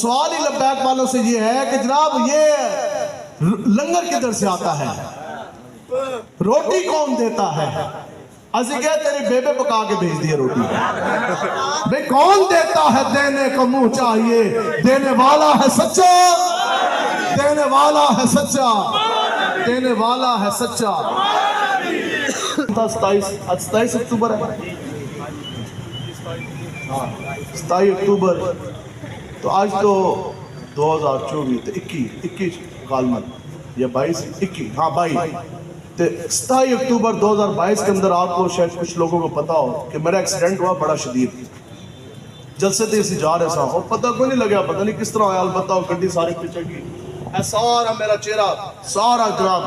سوال ہی لبیک والوں سے یہ ہے کہ جناب یہ لنگر کدھر سے آتا ہے، روٹی کون دیتا ہے؟ ازی کہا تیری بیبے پکا کے بھیج دی روٹی، بھئی کون دیتا ہے؟ دینے کو منہ چاہیے، دینے والا ہے سچا، دینے والا ہے سچا، دینے والا ہے سچا۔ 27 اکتوبر ہے، 27 اکتوبر تو آج تو 2024 21 غالمن یا 21 ہاں 27 اکتوبر 2022 کے اندر آپ کو شاید کچھ لوگوں کو پتا ہو کہ میرا ایکسیڈنٹ ہوا بڑا شدید، جلسے تھے اسی جا رہے سا اور پتہ کوئی نہیں لگیا، پتہ نہیں کس طرح آیا، البتہ وہ گڈی ساری پیچھے کی، سارا میرا چہرہ سارا جناب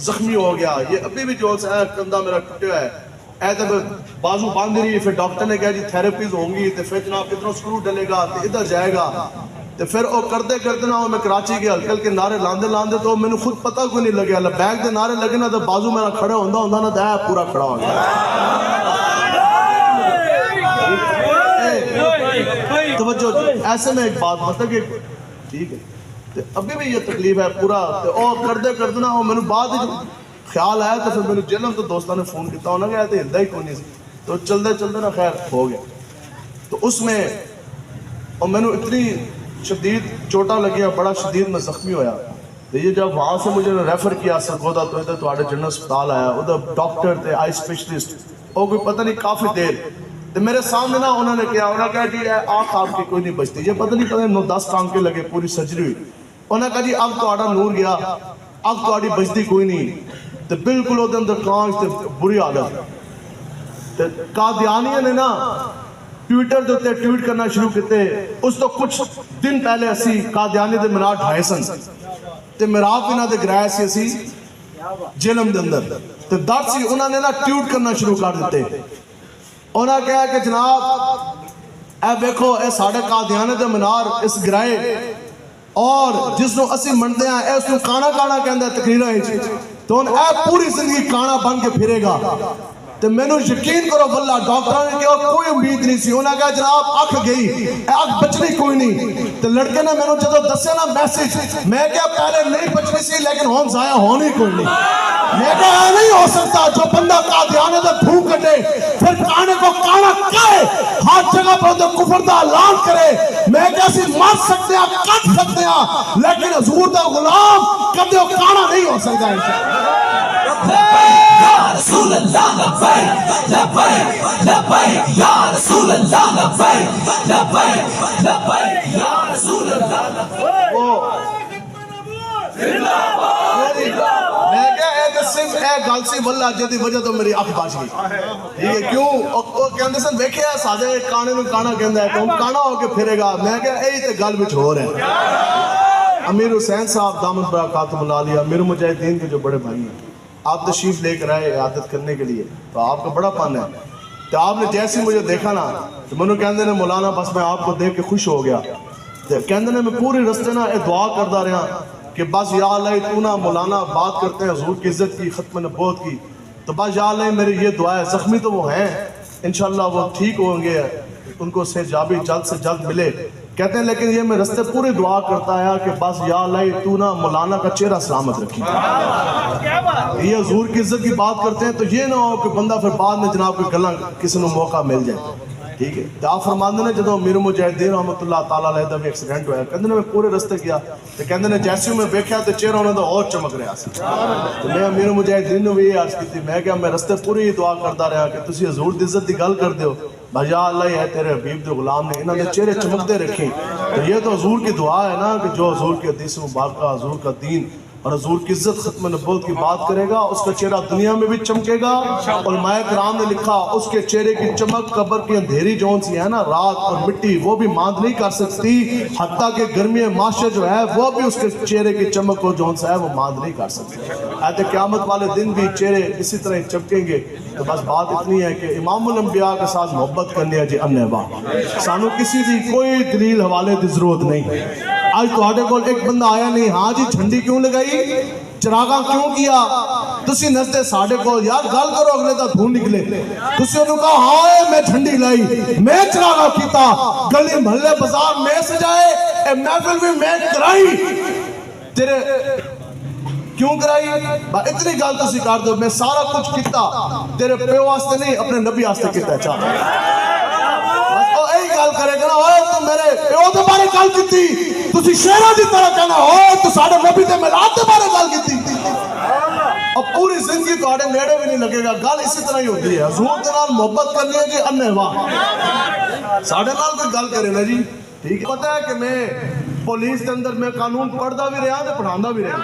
زخمی ہو گیا۔ یہ ابھی بھی جو ہے کندھا میرا ٹوٹا ہے، ایسے بازو باندھ رہی ہے، پھر ڈاکٹر نے کہا جی تھیراپیز ہوں گی، تو پھر جناب اتنا سکرو ڈلے گا تو ادھر جائے گا، تو پھر وہ کرتے نا میں کراچی کے ہلکے ہلکے نعرے لاندے تو میں نے خود پتہ کوئی نہیں لگیا، بیک دے نعرے لگے نا تو بازو میرا کھڑے ہوندہ نا تو پورا کھڑا ہو گیا۔ توجہ ایسے میں ایک بات مطلب کہ ٹھیک ہے ابھی بھی یہ تکلیف ہے پورا، اور کرتے نا میں نے بعد خیال آیا تو پھر میں نے جنم تو دوستوں نے فون کیتا ہونا گیا تو ہلدا ہی کوئی نہیں سی، تو چلتے نا خیر ہو گیا۔ تو اس میں اور میں نے اتنی شدید چوٹا لگیا، بڑا شدید میں زخمی ہویا، تو یہ جب وہاں سے مجھے ریفر کیا سرگودا تو ادھر تو جنرل اسپتال آیا، ادھر ڈاکٹر تھے آئی اسپیشلسٹ، اور کوئی پتہ نہیں کافی دیر تو میرے سامنے نا انہوں نے کہا جی آنکھ آپ کی کوئی نہیں بچتی، یہ پتہ نہیں پتہ 9-10 ٹانکے لگے، پوری سرجری ہوئی، انہوں نے کہا جی اب تو نور گیا، اب تو بچتی کوئی نہیں، تو بالکل وہ اندر کانچ تے بری حالت۔ قادیانیہ نے نا ٹویٹر دیتے ٹویٹ کرنا شروع کیتے، اس تو کچھ دن پہلے اسی قادیانی دے منار ڈھائے سن تے میراب بھی نہ دے گرائے سی اسی جیلم دے اندر، تے در سی انہوں نے نا ٹویٹ کرنا شروع کر دیتے، انہوں نے کہا کہ جناب اے دیکھو اے ساڑھے قادیانی دے منار اس گرائے اور جس نو اسی منڈے ہیں اے اس نو کانا کہندہ ہے تقریرہ ہی، تو اے پوری زندگی کانا بن کے پھرے گا۔ تو میں نے یقین کرو واللہ ڈاکٹر نے کہا کوئی امید نہیں سی، انہوں نے کہا جناب آنکھ گئی، آنکھ بچنی کوئی نہیں، تو لڑکے نے میں نے جدو دسیا نا میسیج، میں کہا پہلے نہیں بچنی سی لیکن ہون ضائع ہونی کوئی نہیں، میں کہا نہیں ہو سکتا جو بندہ قادیانے دے بھوک کٹے پھر کانے کو کانا کہے، ہر جگہ پر دے کفر دا اعلان کرے، میں کہا سی مار سکتے ہیں کٹ سکتے ہیں لیکن حضور دا غلام کبھی وہ کانا نہیں ہو سکتا انشاءاللہ۔ یا رسول اللہ لبیک لبیک لبیک یا رسول اللہ لبیک لبیک لبیک یا رسول اللہ لبیک میں کہا اے دسم اے گل سی واللہ جدی وجہ تو میری اکھ باش گئی، ٹھیک ہے کیوں وہ کہندے سن دیکھے ہے سادے کانے نو کانا کہندا ہے تو ہم کانا ہو کے پھرے گا، میں کہا اے تے گل وچ ہو رہے ہیں۔ امیر حسین صاحب دامت برکاتہ اللہ علیہ امیر مجاہدین کے جو بڑے بھائی ہیں، آپ تشریف لے کر آئے عادت کرنے کے لیے، تو آپ کا بڑا پن ہے، تو آپ نے جیسے مجھے دیکھا نا تو میں نے کہندے نے مولانا بس میں آپ کو دیکھ کے خوش ہو گیا، تو کہندے نے میں پوری رستے نا دعا کردہ رہا کہ بس یا اللہ تو نا مولانا بات کرتے ہیں حضور کی عزت کی ختم نبوت کی، تو بس یا اللہ میری یہ دعا ہے، زخمی تو وہ ہیں انشاءاللہ وہ ٹھیک ہوں گے، ان کو سہجابی جلد سے جلد ملے، کہتے ہیں لیکن یہ میں رستے پوری دعا کرتا ہے کہ بس یا اللہ تو نا مولانا کا چہرہ سلامت رکھی، یہ حضور کی عزت کی بات کرتے ہیں تو یہ نہ ہو کہ بندہ پھر بعد میں جناب کوئی گلہ کسی نے موقع مل جائے، ٹھیک ہے۔ تو آپ فرماندے نے جدو امیر مجاہدین رحمت اللہ تعالیٰ علیہ دا بھی ایکسیڈنٹ ہویا، کہندے نے میں پورے رستے کیا تو کہندے نے جیسے میں بیکھیا تو چہرہ انہوں نے اور چمک رہا سی، تو میں امیر مجاہدین نے بھی یہ عرض کی تھی، میں کہا میں رستے پوری دعا کردہ رہا کہ تسی حضور دی عزت دی گل کر دیو، بھائی اللہ ہے تیرے حبیب دے غلام نے انہوں نے چہرے چمکتے رکھیں، تو یہ تو حضور کی دعا ہے نا کہ جو حضور کی حدیث مبارکہ حضور کا دین اور حضور کی عزت ختم نبوت کی بات کرے گا اس کا چہرہ دنیا میں بھی چمکے گا، علماء کرام نے لکھا اس کے چہرے کی چمک قبر کی اندھیری جون سی ہے نا رات اور مٹی وہ بھی ماند نہیں کر سکتی، حتیٰ کہ گرمی معاشر جو ہے وہ بھی اس کے چہرے کی چمک کو جون سا ہے وہ ماند نہیں کر سکتی، ایت قیامت والے دن بھی چہرے اسی طرح چمکیں گے۔ تو بس بات اتنی ہے کہ امام الانبیاء کے ساتھ محبت کرنی ہے جی انبا، سانو کسی دی کوئی دلیل حوالے دی ضرورت نہیں۔ آج تو آٹے کول ایک بندہ آیا نہیں ہاں جی جھنڈی کیوں لگائی، ਚਰਾਗਾ ਕਿਉਂ ਕੀਆ ਤੁਸੀਂ ਨਸਦੇ ਸਾਡੇ ਕੋਲ ਯਾਰ ਗੱਲ ਕਰੋ ਅਗਲੇ ਦਾ ਧੂੰ ਨਿਕਲੇ ਤੁਸੀਂ ਉਹਨੂੰ ਕਹੋ ਹਾਂ ਮੈਂ ਝੰਡੀ ਲਾਈ ਮੈਂ ਚਰਾਗਾ ਕੀਤਾ ਗਲੀ ਮਹੱਲੇ ਬਾਜ਼ਾਰ ਮੈਂ ਸਜਾਏ ਇਹ ਮਹਿਫਿਲ ਵੀ ਮੈਂ ਕਰਾਈ ਤੇਰੇ ਕਿਉਂ ਕਰਾਈ ਇਤਨੀ ਗੱਲ ਤੁਸੀਂ ਕਰ ਦਿਓ ਮੈਂ ਸਾਰਾ ਕੁਝ ਕੀਤਾ ਤੇਰੇ ਪਿਓ ਵਾਸਤੇ ਨਹੀਂ ਆਪਣੇ ਨਬੀ ਵਾਸਤੇ ਕੀਤਾ ਚਾਹ ਉਹ ਇਹੀ ਗੱਲ ਕਰੇਗਾ ਨਾ ਓਏ ਤੂੰ ਮੇਰੇ ਪਿਓ ਦੇ ਬਾਰੇ ਗੱਲ ਕੀਤੀ ਤੁਸੀਂ ਸ਼ੇਰਾਂ ਦੀ ਤਰ੍ਹਾਂ ਕਹਿਣਾ ਓਏ ਤੂੰ ਸਾਡੇ ਨਬੀ ਦੇ ਮਿਲਾਦ ਦੇ ਬਾਰੇ ਗੱਲ ਕੀਤੀ اور پوری زندگی تھوڑے نیڑے بھی نہیں لگے گا گل اسی طرح ہی ہوتی ہے حضور کے نال محبت کرنی ہے جی انہیں واہ ساڑھے نال کوئی گل کرے نا جی ٹھیک ہے پتہ ہے کہ میں پولیس کے اندر میں قانون پڑھتا بھی رہا تو پڑھاندہ بھی رہا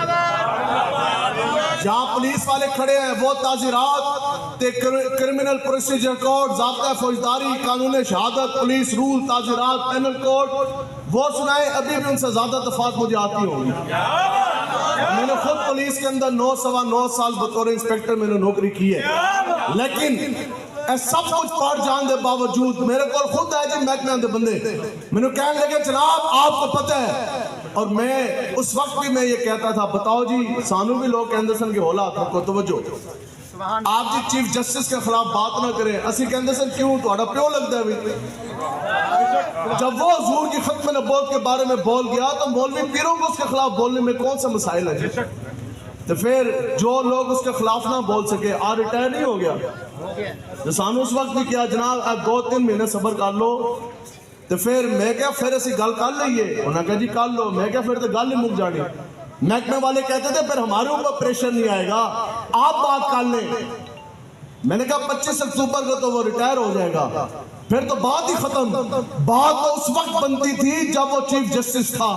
جہاں پولیس والے کھڑے ہیں وہ تعزیرات کرمنل پروسیجر کوڈ ضابطہ فوجداری قانون شہادت پولیس رول تعزیرات پینل کوڈ وہ سنائیں ابھی بھی ان سے زیادہ دفعات مجھے آتی ہوگی میں نے خود پولیس کے اندر 9 سال بطور انسپیکٹر میں نے نوکری کی ہے لیکن سب کچھ پڑھ جان دے باوجود میرے کو خود ہے جی محکمے دے بندے میں نے کہنے لگے جناب آپ کو پتہ ہے اور میں اس وقت بھی میں یہ کہتا تھا بتاؤ جی سانو بھی لوگ کہندے سن کے ہولا آپ کو توجہ آپ جی چیف جسٹس کے خلاف بات نہ کریں اسی کہندے سن کیوں تو اڑا پیو لگتا ہے بھی جب وہ حضور کی ختم نبوت کے بارے میں بول گیا تو مولوی پیروں کو اس کے خلاف بولنے میں کون سا مسائل ہے جی تو پھر جو لوگ اس کے خلاف نہ بول سکے ریٹائر نہیں ہو گیا جو سانو اس وقت بھی کیا جناب آپ 2-3 مہینے صبر کر لو تو پھر میں کیا پھر ایسی گل کر لئیے انہوں نے کہا جی کر لو میں کیا پھر تو گل نہیں مک جانی محکمے والے کہتے تھے پھر ہمارے اوپر پریشر نہیں آئے گا آپ بات کر لیں میں نے کہا 25 اکتوبر کو تو وہ ریٹائر ہو جائے گا پھر تو بات ہی ختم بات تو اس وقت بنتی تھی جب وہ چیف جسٹس تھا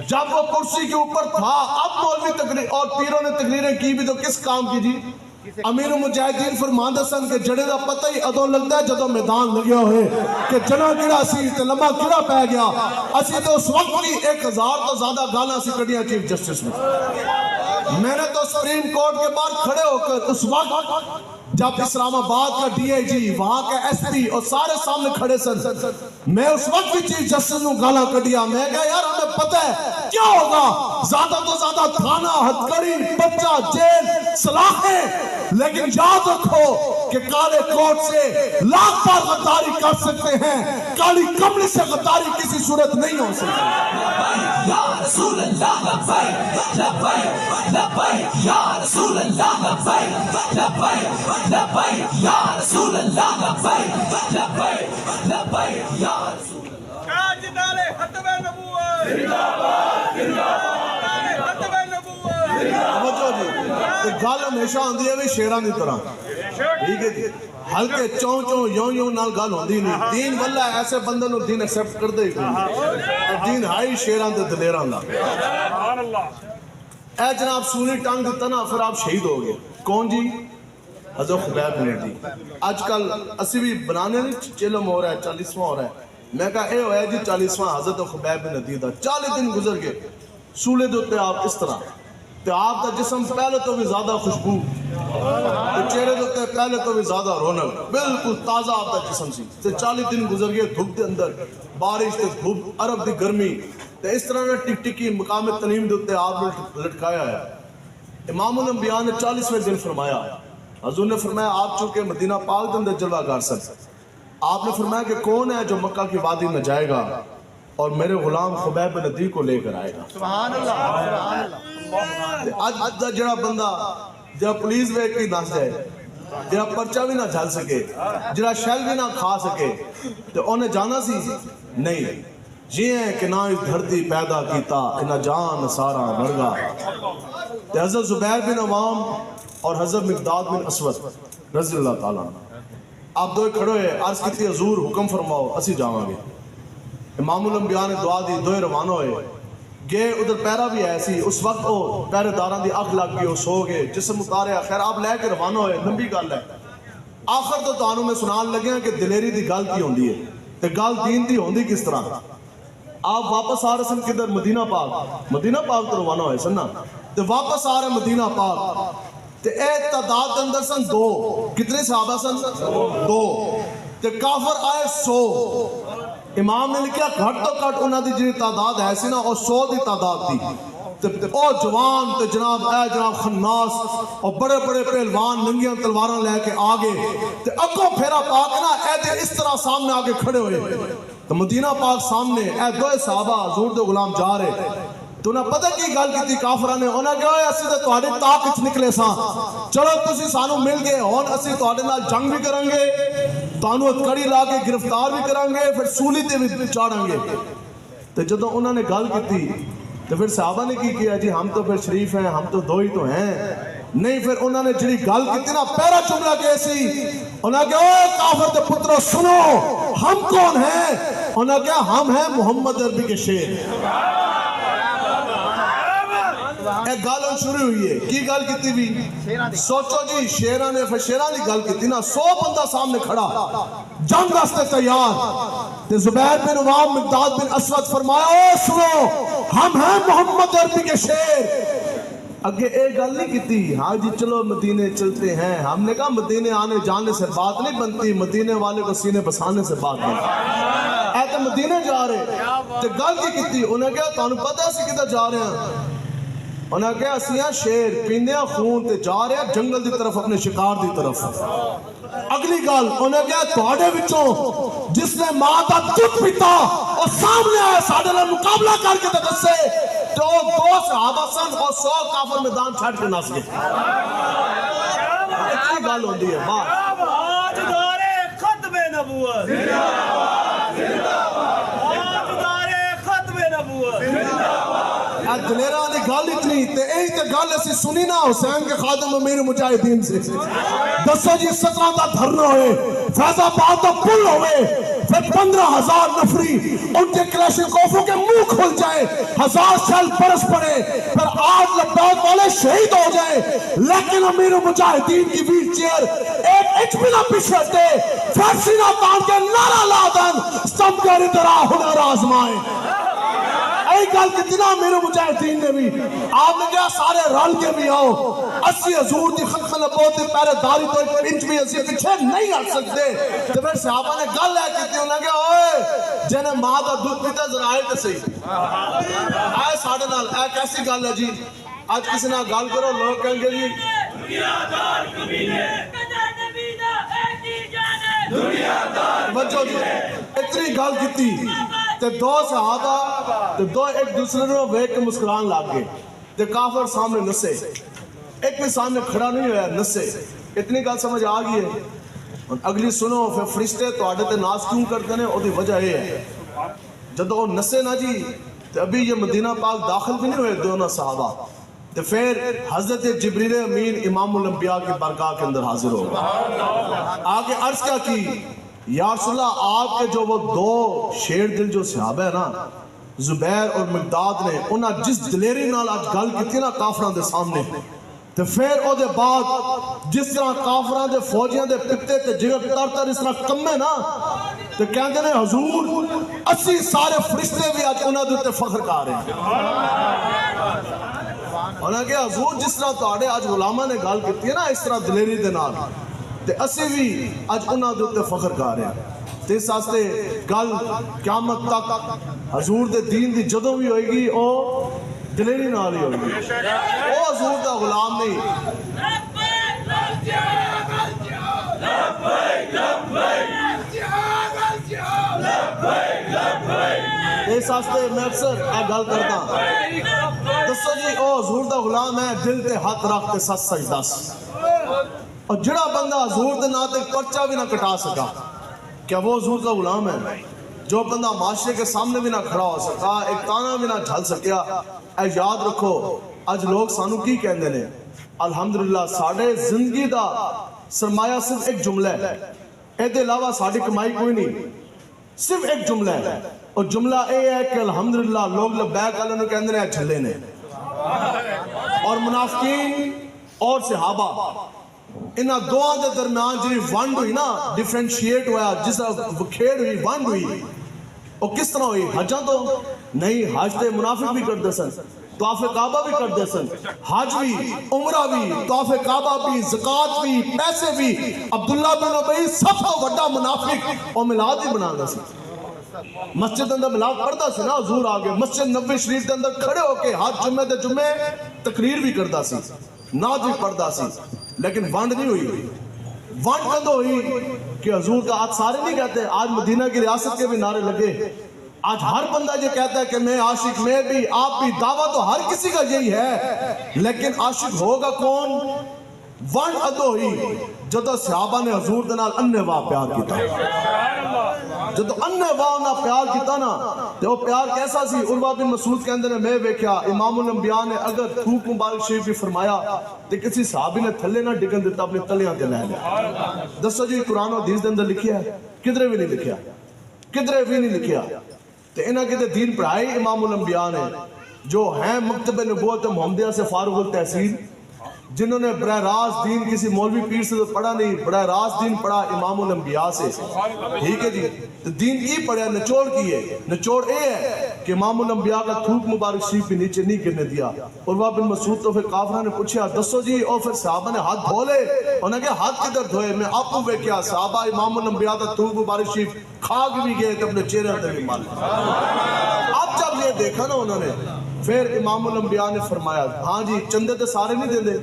جب وہ کرسی کے اوپر تھا اب مولوی تقریر اور پیروں نے تقریریں کی بھی تو کس کام کی جی امیر مجاہدین فرماندہ سن کے جڑے دا پتہ ہی ادوں لگتا ہے جدوں میدان لگیا ہوئے کہ جنا کیڑا سی تے لمبا کیڑا پہ گیا اسی تو اس وقت بھی 1000 تو زیادہ گالاں سی کڑیاں چیف جسٹس میں نے تو سپریم کورٹ کے باہر کھڑے ہو کر اس وقت جب اسلام آباد کا ڈی آئی جی وہاں کا ایس پی اور سارے سامنے کھڑے سن میں اس وقت بھی چیف جسٹس نوں گالاں کڈیا میں کہا یار ہمیں پتہ ہے کیا ہوگا زیادہ تو زیادہ تھانہ ہتھکڑی بچہ جیل سلاخیں لیکن یاد رکھو کہ کالے کوٹ سے لاکھ بار غداری کر سکتے ہیں کالی کملی سے غداری کسی صورت نہیں ہو سکتی یا رسول اللہ لبیک لبیک لبیک یا رسول اللہ لبیک لبیک لبیک یا رسول اللہ لبیک لبیک لبیک یا رسول اللہ تاجدار ختم نبوت زندہ باد زندہ باد ختم نبوت توجہ جی گل ہمیشہ آندی ہے بھی شیراں دی طرح ٹھیک ہے جی ہلکے چون چون یوں یوں نال گل ہوندی نہیں دین واللہ ایسے بندے نو دین ایکسپٹ کر دے کوئی دین ہائی شیراں تے دلیراں دا سبحان اللہ اے جناب سونی ٹانگ دیتا نا پھر آپ شہید ہو گئے کون جی حضرت خبیب بن نذیر آج کل اسی بھی بنانے نہیں چلم ہو رہا ہے 40واں ہو رہا ہے میں کہا اے ہویا جی 40واں حضرت خبیب بن نذیر دا 40 دن گزر گئے سولے دوتے آپ اس طرح تو آپ دا جسم پہلے تو بھی زیادہ خوشبو چہرے دوتے پہلے تو بھی زیادہ رونق بالکل تازہ آپ دا جسم سی 40 دن گزر گئے دھوپ دے اندر بارش تے دھوپ عرب دی گرمی تے اس طرح نے ٹک ٹکی مقام تنیم دوتے آپ نے لٹکایا ہے امام الانبیاء نے 40ویں دن فرمایا حضور نے فرمایا آپ چونکہ مدینہ پاک دے اندر جلوہ گار سن آپ نے فرمایا کہ کون ہے جو مکہ کی وادی میں جائے گا اور میرے غلام خبیب بن نذیر کو لے کر آئے گا سبحان اللہ آج دا جڑا بندہ جڑا پولیس ویک کی ناس جائے جڑا پرچہ بھی نہ جھل سکے جڑا شیل بھی نہ کھا سکے تو انہیں جانا سی نہیں یہ ہے کہ نہ اس دھرتی پیدا کیتا کہ نہ جان سارا مرگا حضرت زبیر بن عوام اور حضرت مقداد بن اسود رضی اللہ تعالیٰ آپ دوئے کھڑے ہوئے عرض کیتی حضور حکم فرماؤ اسی جاواں گے امام الانبیاء نے دعا دی دوئے روانہ ہوئے گئے ادھر پیرا بھی ایسی اس وقت وہ پیرے داران دی اکھ لگ گئی وہ سو گئے جسم اتارے خیر آپ لے کے روانہ ہوئے لمبی گل ہے آخر تو تانوں میں سنان لگے ہیں کہ دلیری دی گل کی ہوندی ہے تے گل دین دی ہوندی کس طرح آپ واپس آ رہے سن کدھر مدینہ پاک تو روانہ ہوئے سن نا تے واپس آ رہے مدینہ پاک تے اے تعداد اندر سن 2 کتنے صحابہ سن 2 تے کافر آئے 100 امام نے لکھا گھٹ تو گھٹ انہاں دی جی تعداد ہے سی نا اور 100 دی تعداد تھی او جوان تے جناب اے جناب خناس اور بڑے بڑے پہلوان ننگیاں تلواراں لے کے آگے تے اگوں پھیرا پا کے نا اے تے اس طرح سامنے آگے کھڑے ہوئے تو مدینہ پاک سامنے اے دوئے صحابہ حضور دے غلام جا رہے تو انہیں پتہ کی گل کی تھی کافرہ نے انہیں کہا ہے اسی تے تواڈے تاک وچ نکلے ساں چلو تسی سانو مل گئے ہن اسی تواڈے نال جنگ بھی کریں گے تانوں ہتھکڑی لا کے گرفتار بھی کریں گے پھر سولی تے بھی چاڑیں گے تو جدوں انہوں نے گل کی تھی تو پھر صحابہ نے کی کیا جی ہم تو پھر شریف ہیں ہم تو دو ہی تو ہیں نہیں پھر انہوں نے جڑی گل کی تھی نا پہلا جملہ کیسی انہوں نے کہا اے کافر تے پترو سنو ہم کون ہیں انہوں نے کہا ہم ہیں محمد عربی کے شیر ایک گل شروع ہوئی ہے کی گل کی تھی بھی سوچو جی شیران نے پھر شیران کی گل کی تھی نا 100 بندہ سامنے کھڑا جنگ راستے تیار تے زبیر بن عوام مقداد بن اسود فرمایا او سنو ہم ہیں محمد عربی کے شیر اگے ایک گل نہیں کی تھی ہاں جی چلو مدینے چلتے ہیں ہم نے کہا مدینے آنے جانے سے بات نہیں بنتی مدینے والے کو سینے بسانے سے بات بنتی اے تو مدینے جا رہے تے گل کی تھی انہیں کہا تانوں پتہ ہے کدھر جا رہے ہیں انہیں کہا اسیاں شیر پیندیاں خون تے جا رہے ہیں جنگل دی طرف اپنے شکار دی طرف اگلی گل انہیں کہا تواڈے وچوں جس نے ماں دا دودھ پیتا اور سامنے آیا ساڈے نال مقابلہ کر کے تے دسے تو 2 صحابہ سن اور 100 کافر میدان چھڈ کے نس گئے اتنی گل ہوندی ہے بات آج دورے ختم نبوت آج دورے ختم نبوت دلیرہ والی گل اتنی تے ایک تے گل ایسی سنی نا حسین کے خادم امیر مجاہدین سے دسو جی 17 دا دھرنا ہوئے فیض آباد دا پل ہوئے پھر 15,000 نفری ان کے کلاشنکوفوں کے منہ کھل جائے 1000 شیل برس پڑے پھر 8 لباس والے شہید ہو جائے لیکن امیر مجاہدین کی ویل چیئر 1 انچ بھی نہ پیچھے ہٹے پھر سینہ تان کے نعرہ لا دن سب کے ردرا ہنر آزمائے ایک گل کتنا میرے مجاہدین نے بھی آپ نے کہا سارے رل کے بھی آؤ 80 حضور دی خلق نبوت دی پہرے داری تو 1 انچ بھی اسی پیچھے نہیں ہٹ سکتے تو پھر صحابہ نے گل ہے کہتے انہوں نے کہا اوئے جنہیں ماں دا دودھ پیتا ذرا آئے تے صحیح آئے ساڑھے نال اے کیسی گل ہے جی آج کسی نہ گل کرو لوگ کہیں گے جی دنیادار کمینے بچو جی اتنی گل کیتی تے 2 صحابہ تے 2 ایک دوسرے نے ویکھ کے مسکران لگ گئے تے کافر سامنے نسے ایک بھی سامنے کھڑا نہیں ہوا نسے اتنی گل سمجھ آ گئی ہے اور اگلی سنو پھر فرشتے تواڈے تے ناز کیوں کرتے ہیں اودی وجہ یہ ہے جدوں وہ نسے نا جی تے ابھی یہ مدینہ پاک داخل بھی نہیں ہوئے دونوں صحابہ تے پھر حضرت جبریل امین امام الانبیاء کی بارگاہ کے اندر حاضر ہو آگے عرض کیا کی یا رسول اللہ آپ کے جو وہ 2 شیر دل جو صحابہ ہے نا زبیر اور مقداد نے انہاں جس دلیری نال آج گل کی تھی نا کافران دے سامنے تے پھر او دے بعد جس طرح کافران دے فوجیاں دے پتے تے جگر تر اس طرح کمے نا تے کہندے نے حضور اسی سارے فرشتے بھی آج انہاں دے فخر کر رہے ہیں انہاں کہ حضور جس طرح تواڈے آج غلاماں نے گل کی ہے نا اس طرح دلیری دے نال تے اسی بھی اج انہاں دے اوتے فخر کر رہے ہیں تے اس واسطے گل قیامت تک حضور دے دین دی جدوں بھی ہوئے گی او دلیری نال ہی ہوگی او حضور دا غلام نہیں اس واسطے میں اکثر اے گل کرتا دسو جی او حضور دا غلام ہے دل تے ہاتھ رکھ کے سچ سچ دس اور جڑا بندہ حضور دے ناتے پرچہ بھی نہ کٹا سکا کیا وہ حضور کا غلام ہے جو بندہ معاشرے کے سامنے بھی نہ کھڑا ہو سکا ایک تانا بھی نہ جھل سکیا اے یاد رکھو اج لوگ سانو کی کہندے نے الحمدللہ ساڑھے زندگی دا سرمایہ صرف ایک جملہ ہے اے دے علاوہ ساڑھی کمائی کوئی نہیں صرف ایک جملہ ہے اور جملہ اے ہے کہ الحمدللہ لوگ لبیک اللہ نے کہندے نے جھلے نے اور منافقین اور صحابہ انہاں دوہاں دے درمیان جی ونڈ ہوئی نا ڈیفرنشیٹ ہوا جس طرح وکھیڑ ہوئی ونڈ ہوئی اور کس طرح ہوئی حجاں تو نہیں حج تے منافق بھی کرتے سن طواف کعبہ بھی کرتے سن حج بھی عمرہ بھی طواف کعبہ بھی زکوٰۃ بھی پیسے بھی عبداللہ بن ابی سب تو بڑا منافق اور میلاد ہی بنانا سی مسجد اندر ملاپ پڑھتا سی نا حضور آگے مسجد نبوی شریف کے اندر کھڑے ہو کے ہاتھ جمعے دے جمعے تقریر بھی کرتا سی نعت بھی پڑھتا سی لیکن ونڈ نہیں ہوئی ونڈ کدو ہوئی کہ حضور کا آج سارے نہیں کہتے آج مدینہ کی ریاست کے بھی نعرے لگے آج ہر بندہ یہ کہتا ہے کہ میں عاشق میں بھی آپ بھی دعویٰ تو ہر کسی کا یہی ہے لیکن عاشق ہوگا کون ونڈ ادو ہوئی جدو صحابہ نے حضور دے نال اننے واہ پیار کیتا جدو اننے واہ نہ پیار کیتا نا تو وہ پیار کیسا سی عروہ بن مسعود کے اندر میں ویکھیا امام الانبیاء نے اگر تھوک مبارک شریف بھی فرمایا تو کسی صحابی نے تھلے نہ ڈگن دیتا اپنے تلیاں تے لے لیا دسو جی قرآن و حدیث دے اندر لکھیا ہے کدھرے بھی نہیں لکھیا کدھرے بھی نہیں لکھیا تو انہاں کے دین پڑھائی امام الانبیاء نے جو ہیں مکتب نبوت محمدیہ سے فارغ التحصیل جنہوں نے براہ راست دین کسی مولوی پیر سے تو پڑھا نہیں براہ راست دین پڑھا امام الانبیاء سے ٹھیک ہے جی تو دین کی پڑھا نچوڑ کی ہے نچوڑ اے ہے کہ امام الانبیاء کا تھوک مبارک شریف بھی نیچے نہیں گرنے دیا عروہ بن مسعود تو پھر کافرہ نے پوچھا دسو جی اور پھر صحابہ نے ہاتھ دھو لے انہوں نے کہا ہاتھ کدھر دھوئے میں آپ کو کیا صحابہ امام الانبیاء کا تھوک مبارک شریف کھاگ بھی گئے تو اپنے چہرے اندر بھی مال اب جب یہ دیکھا نا انہوں نے پھر امام الانبیاء نے فرمایا ہاں جی چندے تو سارے نہیں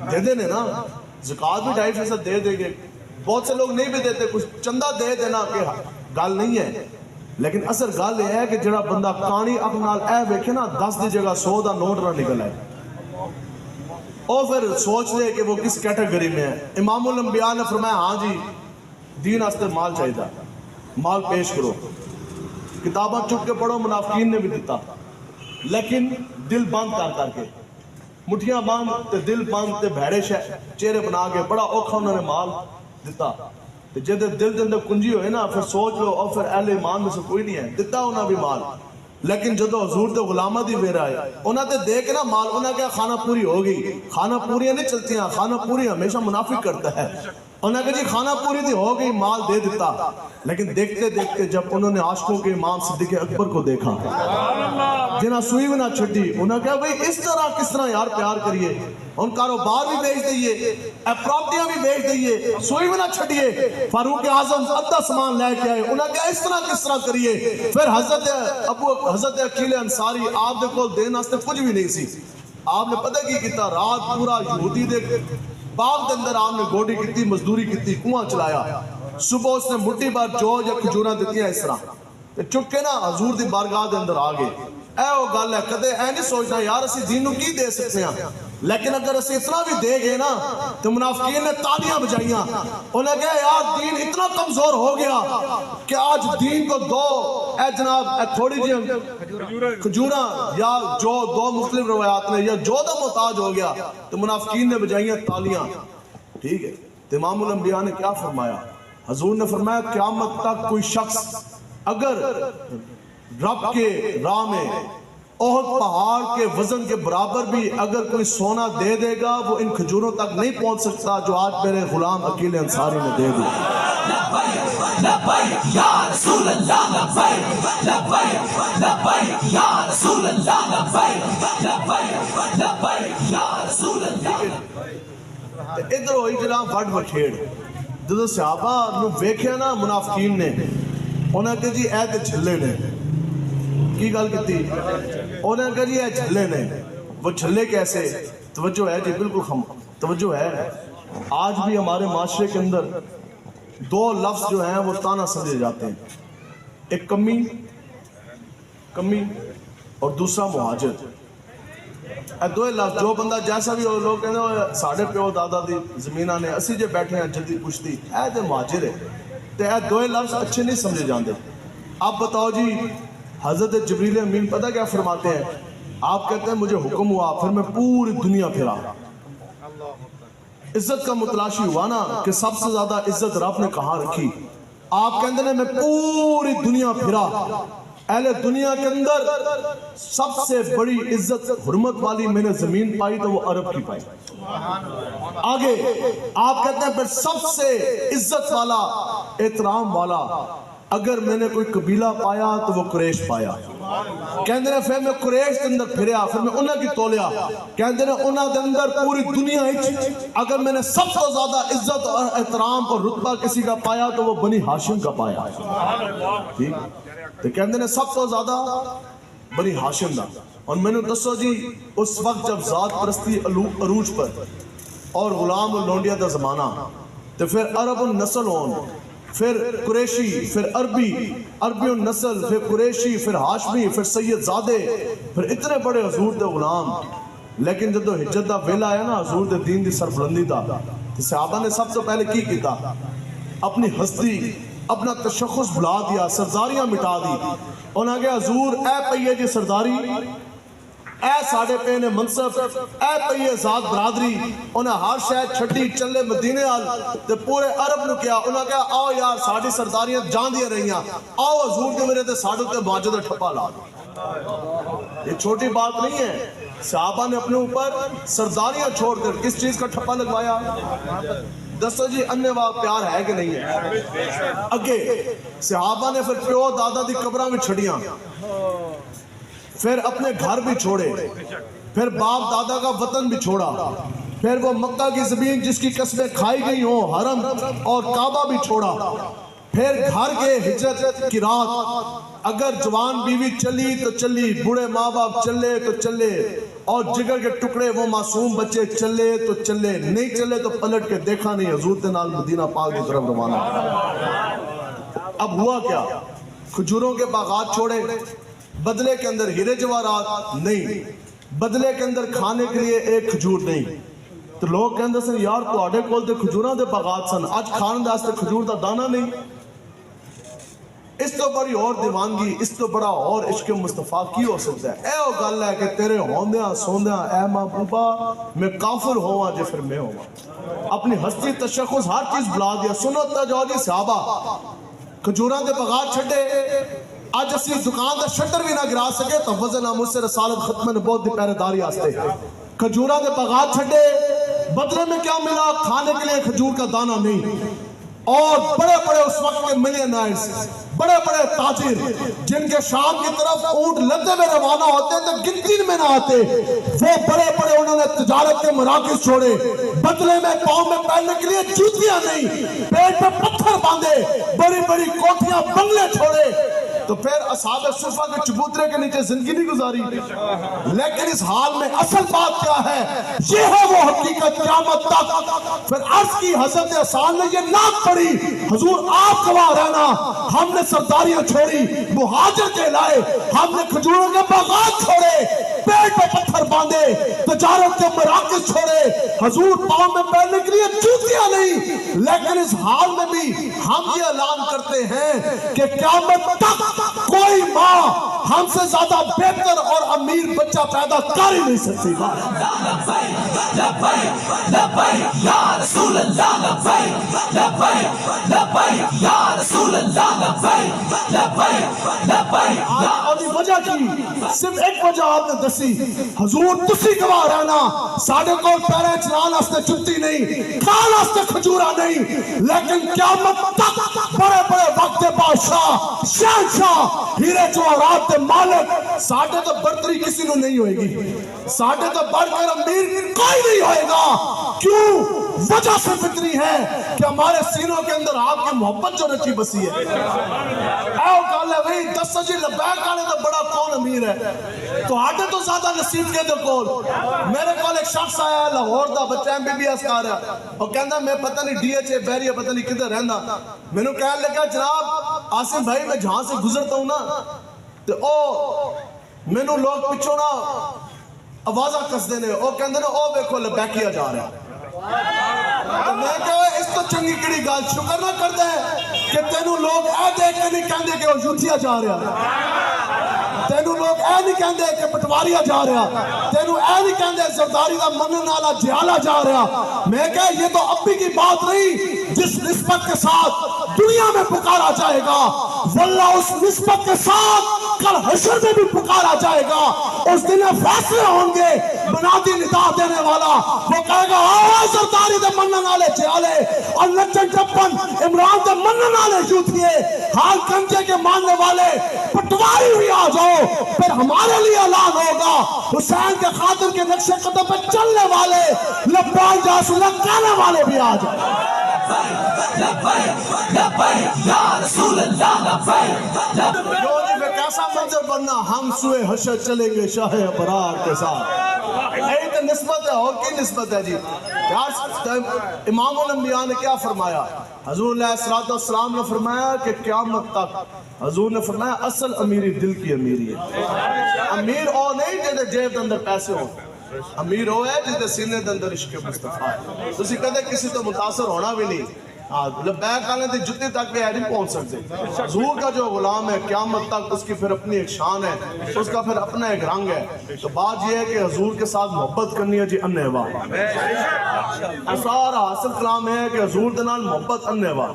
دے دے نا زکاة بھی 2.5% دے دے گے بہت سے لوگ نہیں بھی دیتے کچھ چندہ دے دینا کہ گال نہیں ہے لیکن اصل گال یہ ہے کہ جڑا بندہ کانی اپنال اے بیکھے نا 10 دی جگہ 100 دا نوٹ نہ نکل آئے اور پھر سوچ لے کہ وہ کس کیٹیگری میں ہے امام الانبیاء نے فرمایا ہاں جی دین آستے مال چاہیے تھا مال پیش کرو کتاباں چک کے پڑھو منافقین نے بھی دیتا لیکن دل بند کر کے مٹھیاں بند تے دل بند تے بھیڑے چہرے بنا کے بڑا اوکھا انہوں نے مال دیتا تے جے دل دے اندر کنجی ہوئے نا پھر سوچ لو اور پھر اہل ایمان میں سے کوئی نہیں ہے دیتا انہوں بھی مال لیکن جدو حضور تے غلامہ دی ویرہ ہے انہوں تے دیکھ نا مال انہوں کیا خانہ پوری ہوگی خانہ پوریاں نہیں چلتی ہیں خانہ پوری ہمیشہ منافق کرتا ہے انہوں نے کہا جی خانہ پوری تھی ہو گئی مال دے دیتا لیکن دیکھتے دیکھتے جب انہوں نے عاشقوں کے امام صدیق اکبر کو دیکھا جنہاں سوئی بھی نہ چھٹی انہوں نے کہا بھئی اس طرح کس طرح یار پیار کریے ان کاروبار بھی بیچ دئیے پراپرٹیاں بھی بیچ دئیے سوئی بھی نہ چھٹیے فاروق اعظم ادھا سامان لے کے آئے انہوں نے کہا اس طرح کس طرح کریے پھر حضرت عقیل انصاری آپ دے کو دین آستے کچھ بھی نہیں سی آپ نے پتہ کی کیتا رات پورا یہودی دے باغ دے اندر آپ نے گوڑی کیتی مزدوری کیتی کنواں چلایا صبح اس نے مٹھی بار جو یا کھجوراں دیتی ہیں اس طرح چک کے نا حضور دی بارگاہ دے اندر آگے اے وہ گل ہے کدے اے نہیں سوچنا یار اسی دین نو کی دے سکتے ہیں لیکن اگر اسی اتنا بھی دے گئے نا تو منافقین نے تالیاں بجائیاں انہیں کہا یار دین اتنا کمزور ہو گیا کہ آج دین کو دو اے جناب اے تھوڑی جی کھجوراں یا جو دو مختلف روایات نے یا جو دا محتاج ہو گیا تو منافقین نے بجائیاں تالیاں ٹھیک ہے تو امام الانبیاء نے کیا فرمایا حضور نے فرمایا قیامت تک کوئی شخص اگر رب کے راہ میں احد پہاڑ کے وزن کے برابر بھی اگر کوئی سونا دے دے گا وہ ان کھجوروں تک نہیں پہنچ سکتا جو آج میرے غلام عقیل انصاری نے دے دی لبیک یا رسول اللہ لبیک لبیک لبیک یا رسول اللہ لبیک لبیک لبیک یا رسول اللہ ادھر ہوئی جناب وڈ وکھیڑ جدو صحابہ نو ویکھیا نا منافقین نے انہوں نے کہا جی اے تے جھلے نے کی گل کیتی انہوں نے کہا جی اے جھلے نے وہ جھلے کیسے توجہ ہے جی بالکل توجہ ہے آج بھی ہمارے معاشرے کے اندر دو لفظ جو ہیں وہ تانا سمجھے جاتے ہیں ایک کمی اور دوسرا مہاجر اے دو لفظ جو بندہ جیسا بھی ہو لوگ کہتے ہیں ساڑھے پیو دادا دی زمینہ نے اسی جے بیٹھے ہیں جلدی پوچھتی اے دے مہاجر ہے تو اے دو لفظ اچھے نہیں سمجھے جاندے اب بتاؤ جی حضرت جبریل امین پتہ کیا فرماتے ہیں آپ کہتے ہیں مجھے حکم ہوا پھر میں پوری دنیا پھرا عزت کا متلاشی ہوا نا کہ سب سے زیادہ عزت رب نے کہاں رکھی آپ کہتے ہیں میں پوری دنیا پھرا اہل دنیا کے اندر سب سے بڑی عزت حرمت والی میں نے زمین پائی تو وہ عرب کی پائی آگے آپ کہتے ہیں پھر سب سے عزت والا احترام والا اگر میں نے کوئی قبیلہ پایا تو وہ قریش پایا کہندے نے پھر میں قریش کے اندر پھریا پھر میں انہاں کی تولیا کہندے نے انہاں دے اندر پوری دنیا اگر میں نے سب سے زیادہ عزت اور احترام اور رتبہ کسی کا پایا تو وہ بنی ہاشم کا پایا ٹھیک تو کہندے نے سب تو زیادہ بنی ہاشم دا. اور میں نے دسو جی اس وقت جب ذات پرستی عروج پر اور غلام لونڈیا دا زمانہ تو پھر عرب النسل ہون پھر قریشی پھر عربی النسل پھر قریشی پھر ہاشمی پھر سید زادے پھر اتنے بڑے حضور دے غلام. لیکن جدو ہجرت دا ویلا آیا نا حضور دے دین دی سربلندی دا تو صحابہ نے سب سے پہلے کی کیتا اپنی ہستی اپنا تشخص بلا دیا سرداریاں مٹا دی. انہاں کہا حضور اے پئیے جی سرداری اے ساڑھے پینے منصف اے پئیے ذات برادری. انہاں ہر شاید چھٹی چلے مدینے آل تے پورے عرب نو کیا. انہاں کہا آؤ یار ساڑھی سرداریاں جان دیا رہیاں آؤ حضور کے میرے تے ساڑھوں تے ماجد ٹھپا لا دو. یہ چھوٹی بات نہیں ہے. صحابہ نے اپنے اوپر سرداریاں چھوڑ کر کس چیز کا ٹھپا لگوایا؟ دسو جی اننے واہ پیار ہے کہ نہیں ہے؟ اگے صحابہ نے پھر پیو دادا دی قبرہ میں چھڑیاں پھر اپنے گھر بھی چھوڑے پھر باپ دادا کا وطن بھی چھوڑا پھر وہ مکہ کی زمین جس کی قسمیں کھائی گئی ہوں حرم اور کعبہ بھی چھوڑا پھر گھر کے ہجرت کی رات. اگر جوان بیوی چلی تو چلی بوڑھے ماں باپ چلے تو چلے اور جگر کے ٹکڑے وہ معصوم بچے چلے تو چلے نہیں چلے تو پلٹ کے دیکھا نہیں حضور کے نال مدینہ پاک کی طرف روانہ. اب ہوا کیا کھجوروں کے باغات چھوڑے بدلے کے اندر ہیرے جواہرات نہیں بدلے کے اندر کھانے کے لیے ایک کھجور نہیں. تو لوگ کہندے سن یار تو آڈے کول تے کھجوراں دے باغات سن آج کھان دے واسطے کھجور دا دانہ نہیں. اس تو بڑی اور دیوانگی اس تو بڑا اور عشق مصطفیٰ کی ہو سکتا ہے. اے او گل ہے کہ تیرے ہوندیاں سوندیاں اے محبوبہ میں کافر ہوا جے پھر میں ہوا اپنی ہستی تشخص ہر چیز بلا دیا. سنو تجو جی صحابہ کھجوراں دے باغات چھڈے آج اسی دکان دا شٹر بھی نہ گرا سکے تو وزن ناموس سے رسالت ختم نبوت دی پہرے داری آستے. کھجوراں دے باغات چھڈے بدلے میں کیا ملا کھانے کے لیے کھجور کا دانہ نہیں. اور بڑے بڑے اس وقت کے ملینائرز بڑے بڑے تاجر جن کے شام کی طرف اونٹ لدے میں روانہ ہوتے تو گنتی میں نہ آتے وہ بڑے بڑے انہوں نے تجارت کے مراکز چھوڑے بدلے میں پاؤں میں پہننے کے لیے جوتیاں نہیں پیٹ پہ پتھر باندھے بڑی بڑی کوٹھیاں بنگلے چھوڑے. تو پھر اصحاب صفہ کے چبوترے کے نیچے زندگی نہیں گزاری. لیکن اس حال میں اصل بات کیا ہے یہ ہے وہ حقیقت قیامت تک. پھر عرض کی حضرت حسان نے یہ نعت پڑھی حضور آپ گواہ رہنا ہم نے سرداریاں چھوڑی مہاجر کے لائے ہم نے کھجوروں کے باغات چھوڑے پیٹ پہ پتھر باندھے تجارت کے مراکز چھوڑے حضور پاؤں میں پہننے کے لیے جوتیاں نہیں. لیکن اس حال میں بھی ہم یہ اعلان کرتے ہیں کہ قیامت تک کوئی ماں ہم سے زیادہ بہتر اور امیر بچہ پیدا کر ہی نہیں سکتی. اور وجہ کی صرف ایک وجہ آپ نے دسی حضور تسی گواہ رہنا ساڑھے کو پیرے چلان آستے چھتی نہیں کھان آستے کھجورہ نہیں. لیکن قیامت تک بڑے بڑے وقت بادشاہ شہنشاہ ہیرے جواہرات دے مالک ساڑھے تو برتری کسی نو نہیں ہوئے گی ساڑھے تو بڑھ کر امیر کوئی نہیں ہوئے گا. کیوں وجہ صرف اتنی ہے کہ ہمارے سینوں کے اندر آپ کی محبت جو رچی بسی ہے. اے گل ہے بھئی دس جی لبیک آنے تو بڑا کون امیر ہے تو آٹے تو زیادہ نصیب کے دے کول. میرے کول ایک شخص آیا ہے لاہور دا بچہ ایم بی بی ایس کر رہا اور کہندا میں پتہ نہیں ڈی ایچ اے بیریا پتہ نہیں کدھر رہندا. میں نے کہنے لگا جناب آصف بھائی میں جہاں سے گزرتا ہوں نا تو او میں نے لوگ پچھو نا آوازہ کس دینے او کہندے نے او بیکھو لبیکیا جا رہا ہے. میں کہا اس تو چنگی کڑی گال شکر نہ کرتا ہے کہ تینوں لوگ اے دیکھ کے نہیں کہندے کہ وہ یوتھیا جا رہا تینوں لوگ اے نہیں کہندے کہ پٹواریا جا رہا تینوں اے نہیں کہندے زرداری دا منن والا جہالا جا رہا. میں کہا یہ تو ابھی کی بات نہیں جس نسبت کے ساتھ دنیا میں پکارا جائے گا واللہ اس نسبت کے ساتھ کل حشر میں بھی پکارا جائے گا. اس دن فیصلے ہوں گے بنادی ندا دینے والا وہ کہے گا آواز زرداری دے منن والے جہالے اور نچن ٹپن عمران دے منن والے یوتھیے حال کنجے کے ماننے والے پٹواری بھی آ جاؤ. پھر ہمارے لیے اعلان ہوگا حسین کے خاطر کے نقش قدم پہ چلنے والے لبان جاسولہ کہنے والے بھی آ جاؤ. میں کیسا منظر بننا ہم سوئے حشر چلیں گے شاہ ابرار کے ساتھ. یہی تو نسبت ہے, اور کی نسبت ہے جی. امام الانبیاء نے کیا فرمایا؟ حضور علیہ السلام نے فرمایا کہ قیامت تک حضور نے فرمایا اصل امیری دل کی امیری ہے. امیر او نہیں جیدے جیب دے اندر پیسے ہو, امیر ہو ہے جیدے سینے دے اندر عشق مصطفیٰ ہے. تسی کہتے کسی تو متاثر ہونا بھی نہیں. لبیک آنے تھے جتنی تک بھی نہیں پہنچ سکتے. حضور کا جو غلام ہے قیامت تک اس کی پھر اپنی ایک شان ہے, اس کا پھر اپنا ایک رنگ ہے. تو بات یہ ہے کہ حضور کے ساتھ محبت کرنی ہے جی انہ وا. سارا حاصل کلام ہے کہ حضور دے نال محبت انہ وا.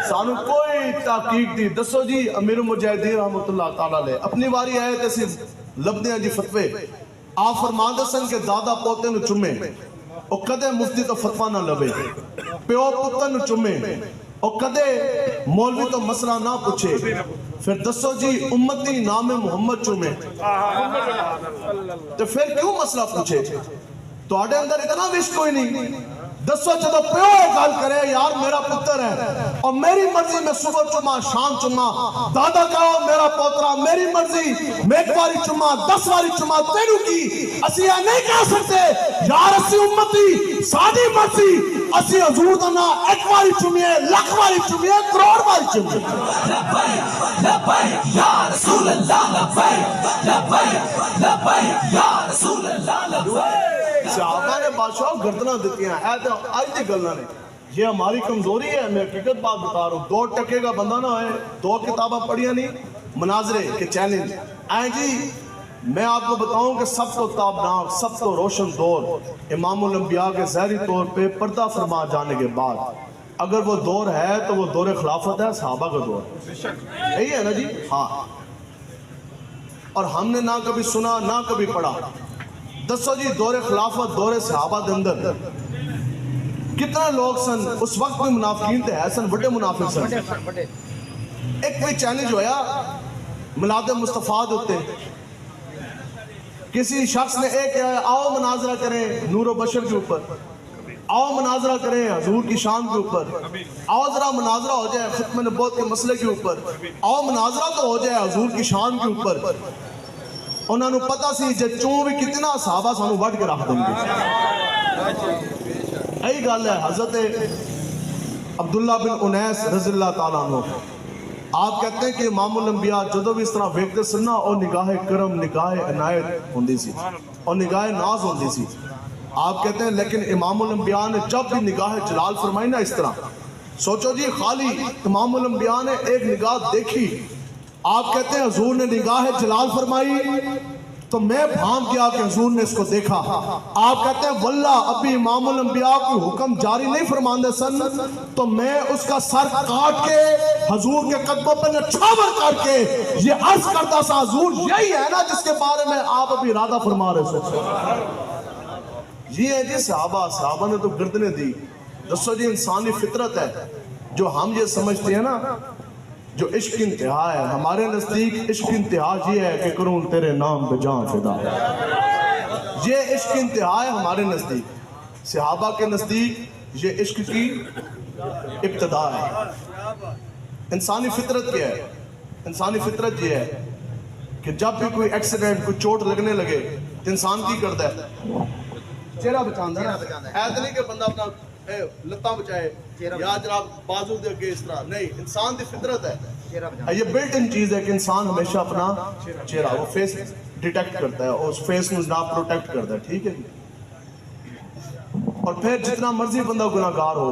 سانو کوئی تحقیق دی دسو جی. امیر المجاہدین رحمت اللہ تعالیٰ علیہ اپنی واری آئے تیسی لبدے ہیں جی فتوے. آپ فرماندے سن کے دادا پوتے نو چمے او کدے مفتی تو فتوہ نہ لبے, پیو پتر نو چمے او کدے مولوی تو مسئلہ نہ پوچھے. پھر دسو جی امتی نام محمد چمے تو پھر کیوں مسئلہ پوچھے؟ تو آڑے اندر اتنا وشک کوئی نہیں. دسو جدو پیو گال کرے یار میرا پتر ہے اور میری مرضی میں صبح چما شام چما, دادا کہو میرا پوترا میری مرضی میں ایک باری چما 10 باری چما تینو کی, اسی یہ نہیں کہہ سکتے یار اسی امتی سادی مرضی اسی حضور دنا ایک باری چمیے, لکھ باری چمیے, کروڑ باری چمیے. لبیک یا رسول اللہ لبیک, لبیک لبیک یا رسول اللہ لبیک. صحابہ نے بادشاہ گردنہ دیتی ہیں. اے تو آج دی گلنا نے, یہ ہماری کمزوری ہے. میں حقیقت بات بتا رہا ہوں. 2 ٹکے کا بندہ نہ ہوئے, 2 کتابہ پڑھیا نہیں, مناظرے کے چیلنج. جی میں آپ کو بتاؤں کہ سب کو تابناک, سب کو روشن دور امام الانبیاء کے ظاہری طور پہ پردہ فرما جانے کے بعد اگر وہ دور ہے تو وہ دور خلافت ہے, صحابہ کا دور. یہی ہے نا جی. ہاں, اور ہم نے نہ کبھی سنا نہ کبھی پڑھا. دسو جی دور خلافت دور صحابہ دے اندر کتنا لوگ سن اس وقت میں منافقین تھے, ہے سن بڑے منافق سن. ایک کوئی چیلنج ہویا میلاد مصطفیٰ ہوتے, کسی شخص نے ایک آؤ مناظرہ کریں نور و بشر کے اوپر, آؤ مناظرہ کریں حضور کی شان کے اوپر, آؤ ذرا مناظرہ ہو جائے ختم نبوت کے مسئلے کے اوپر, آؤ مناظرہ تو ہو جائے حضور کی شان کے اوپر. انہوں نے پتا سی جے چون بھی کتنا صحابہ سانو وڈ کے رکھ دیں گے. یہی گل ہے حضرت عبداللہ بن انیس رضی اللہ تعالیٰ عنہ. آپ کہتے ہیں کہ امام الانبیاء جدو بھی اس طرح ویکتے سننا اور نگاہ کرم, نگاہ عنایت ہوندی سی اور نگاہ ناز ہوندی سی. آپ کہتے ہیں لیکن امام الانبیاء نے جب بھی نگاہ جلال فرمائی نا اس طرح, سوچو جی خالی امام الانبیاء نے ایک نگاہ دیکھی, آپ کہتے ہیں حضور نے نگاہ جلال فرمائی تو میں بھام کیا کہ حضور نے اس کو دیکھا. آپ کہتے ہیں واللہ ابھی امام الانبیاء کو حکم جاری نہیں فرماندے سن تو میں اس کا سر کاٹ کے حضور کے قدموں پر نچھاور کر کے یہ عرض کرتا سا حضور یہی ہے نا جس کے بارے میں آپ ابھی ارادہ فرما رہے تھے. یہ ہے جی صحابہ نے تو گردنیں دی. دسو جی انسانی فطرت ہے جو ہم یہ سمجھتے ہیں نا جو عشق انتہا ہے. ہمارے نزدیک عشق انتہا یہ ہے کہ کروں تیرے نام پہ جان فدا. یہ عشق انتہا ہے ہمارے نزدیک. صحابہ کے نزدیک یہ عشق کی ابتدا ہے. انسانی فطرت کیا ہے؟ انسانی فطرت یہ ہے کہ جب بھی کوئی ایکسیڈنٹ کوئی چوٹ لگنے لگے تو انسان کی کرتا ہے چہرہ بچاندہ ہے. ایسا نہیں کہ بندہ اپنا لتاں بچائے یا جناب بازو دے کے اس طرح نہیں. انسان دی فطرت ہے, یہ بلٹ ان چیز ہے کہ انسان ہمیشہ اپنا چہرہ وہ فیس ڈیٹیکٹ کرتا ہے اور اس فیس میں جناب پروٹیکٹ کرتا ہے. ٹھیک ہے جی. اور پھر جتنا مرضی بندہ گناہگار ہو